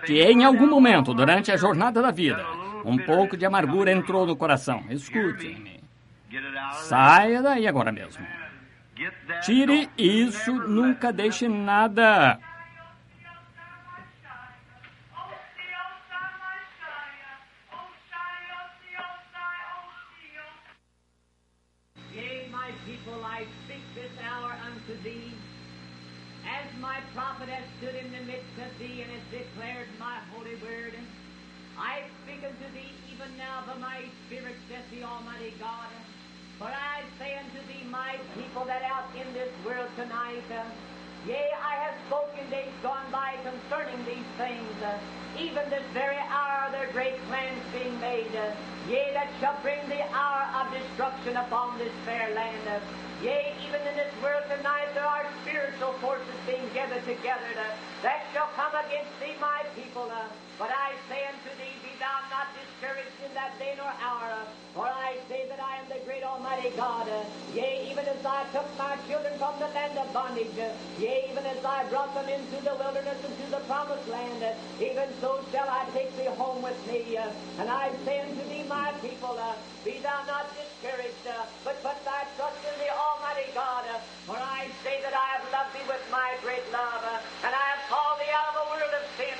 que em algum momento durante a jornada da vida um pouco de amargura entrou no coração, escute-me. Saia daí agora mesmo. Tire isso, nunca deixe nada. Yea, my people, I speak this hour unto thee, as my prophet has stood in the midst of thee and has declared my holy word. I speak unto thee even now by my spirit, saith the Almighty God. For I say unto thee, my people that out in this world tonight, yea, I have spoken days gone by concerning these things, even this very hour their great plans being made, yea, that shall bring the hour of destruction upon this fair land. Yea, even in this world tonight there are spiritual forces being gathered together that shall come against thee, my people. But I say unto thee, be thou not discouraged in that day nor hour, for I say that I am the great Almighty God. Yea, even as I took my children from the land of bondage, yea, even as I brought them into the wilderness, into the promised land, even so shall I take thee home with me. And I say unto thee, my people, be thou not discouraged, but put thy trust in the Almighty God. For I say that I have loved thee with my great love, and I have called thee out of the world of sin,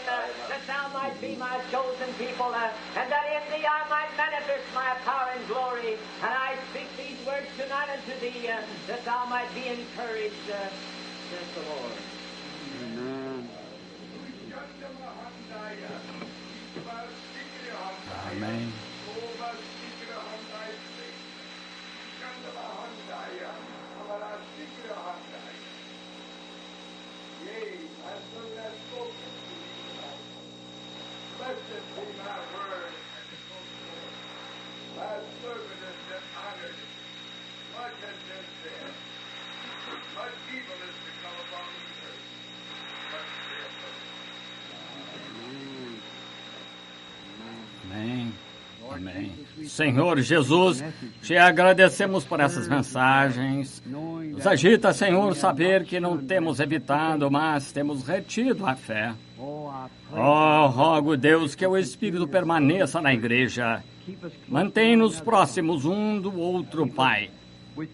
that thou might be my chosen people, and that in thee I might manifest my power and glory. And I speak these words tonight unto thee, that thou might be encouraged, says the Lord. Amen. Amém. Blessed be my word. Thy servant has been honored. Much has been said. Much evil is to come upon the earth. But Amém. Amém. Senhor Jesus, te agradecemos por essas mensagens. Nos agita, Senhor, saber que não temos evitado, mas temos retido a fé. Rogo, Deus, que o Espírito permaneça na igreja. Mantém-nos próximos um do outro, Pai.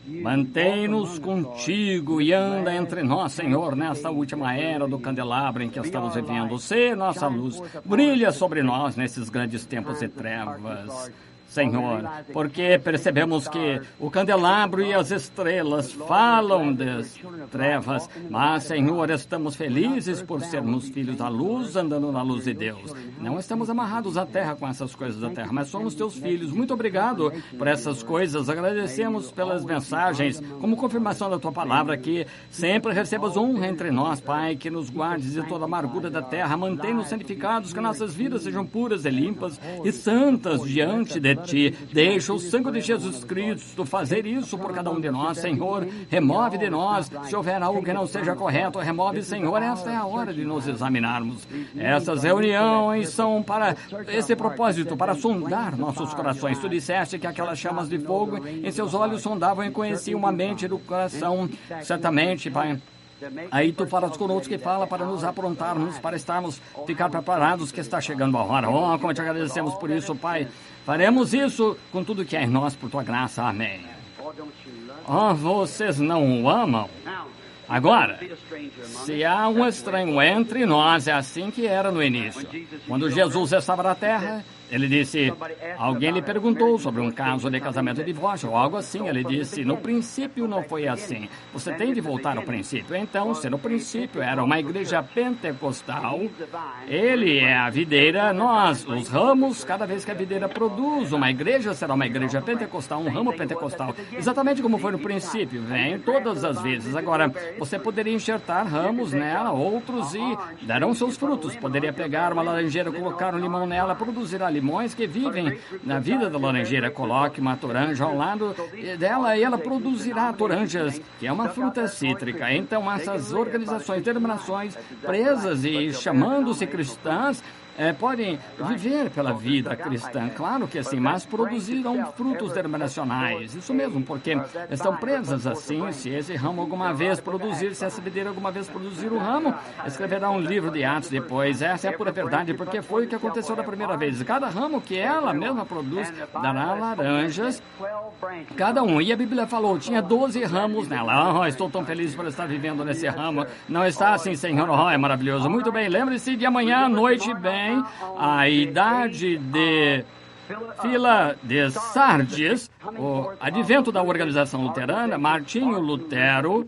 Mantém-nos contigo e anda entre nós, Senhor, nesta última era do candelabro em que estamos vivendo. Sê nossa luz, brilha sobre nós nesses grandes tempos de trevas. Senhor, porque percebemos que o candelabro e as estrelas falam das trevas, mas, Senhor, estamos felizes por sermos filhos da luz, andando na luz de Deus. Não estamos amarrados à terra com essas coisas da terra, mas somos teus filhos. Muito obrigado por essas coisas. Agradecemos pelas mensagens, como confirmação da tua palavra, que sempre recebas honra entre nós, Pai, que nos guardes de toda a amargura da terra, mantém-nos santificados, que nossas vidas sejam puras e limpas e santas diante de Ti. Deixa o sangue de Jesus Cristo fazer isso por cada um de nós, Senhor. Remove de nós, se houver algo que não seja correto, remove, Senhor. Esta é a hora de nos examinarmos. Essas reuniões são para esse propósito, para sondar nossos corações. Tu disseste que aquelas chamas de fogo em seus olhos sondavam e conheciam a mente do coração. Certamente, Pai, aí tu falas conosco e fala para nos aprontarmos, para ficar preparados, que está chegando a hora. Oh, como te agradecemos por isso, Pai. Faremos isso com tudo que é em nós, por tua graça. Amém. Oh, vocês não o amam? Agora, se há um estranho entre nós, é assim que era no início. Quando Jesus estava na terra, ele disse, alguém lhe perguntou sobre um caso de casamento e divórcio, ou algo assim. Ele disse, no princípio não foi assim. Você tem de voltar ao princípio. Então, se no princípio era uma igreja pentecostal, ele é a videira, nós, os ramos, cada vez que a videira produz, uma igreja será uma igreja pentecostal, um ramo pentecostal. Exatamente como foi no princípio, vem todas as vezes. Agora, você poderia enxertar ramos nela, outros, e darão seus frutos. Poderia pegar uma laranjeira, colocar um limão nela, produzir ali limões que vivem na vida da laranjeira. Coloque uma toranja ao lado dela e ela produzirá toranjas, que é uma fruta cítrica. Então, essas organizações, denominações presas e chamando-se cristãs, podem viver pela vida cristã, claro que sim, mas produzirão frutos denominacionais. Isso mesmo, porque estão presas assim. Se esse ramo alguma vez produzir, se essa videira alguma vez produzir o ramo, escreverá um livro de Atos depois. Essa é a pura verdade, porque foi o que aconteceu da primeira vez. Cada ramo que ela mesma produz dará laranjas, cada um. E a Bíblia falou, tinha 12 ramos nela. Oh, estou tão feliz por estar vivendo nesse ramo. Não está assim, Senhor? Oh, é maravilhoso. Muito bem, lembre-se de amanhã à noite, bem, a idade de Fila de Sardes, o advento da organização luterana, Martinho Lutero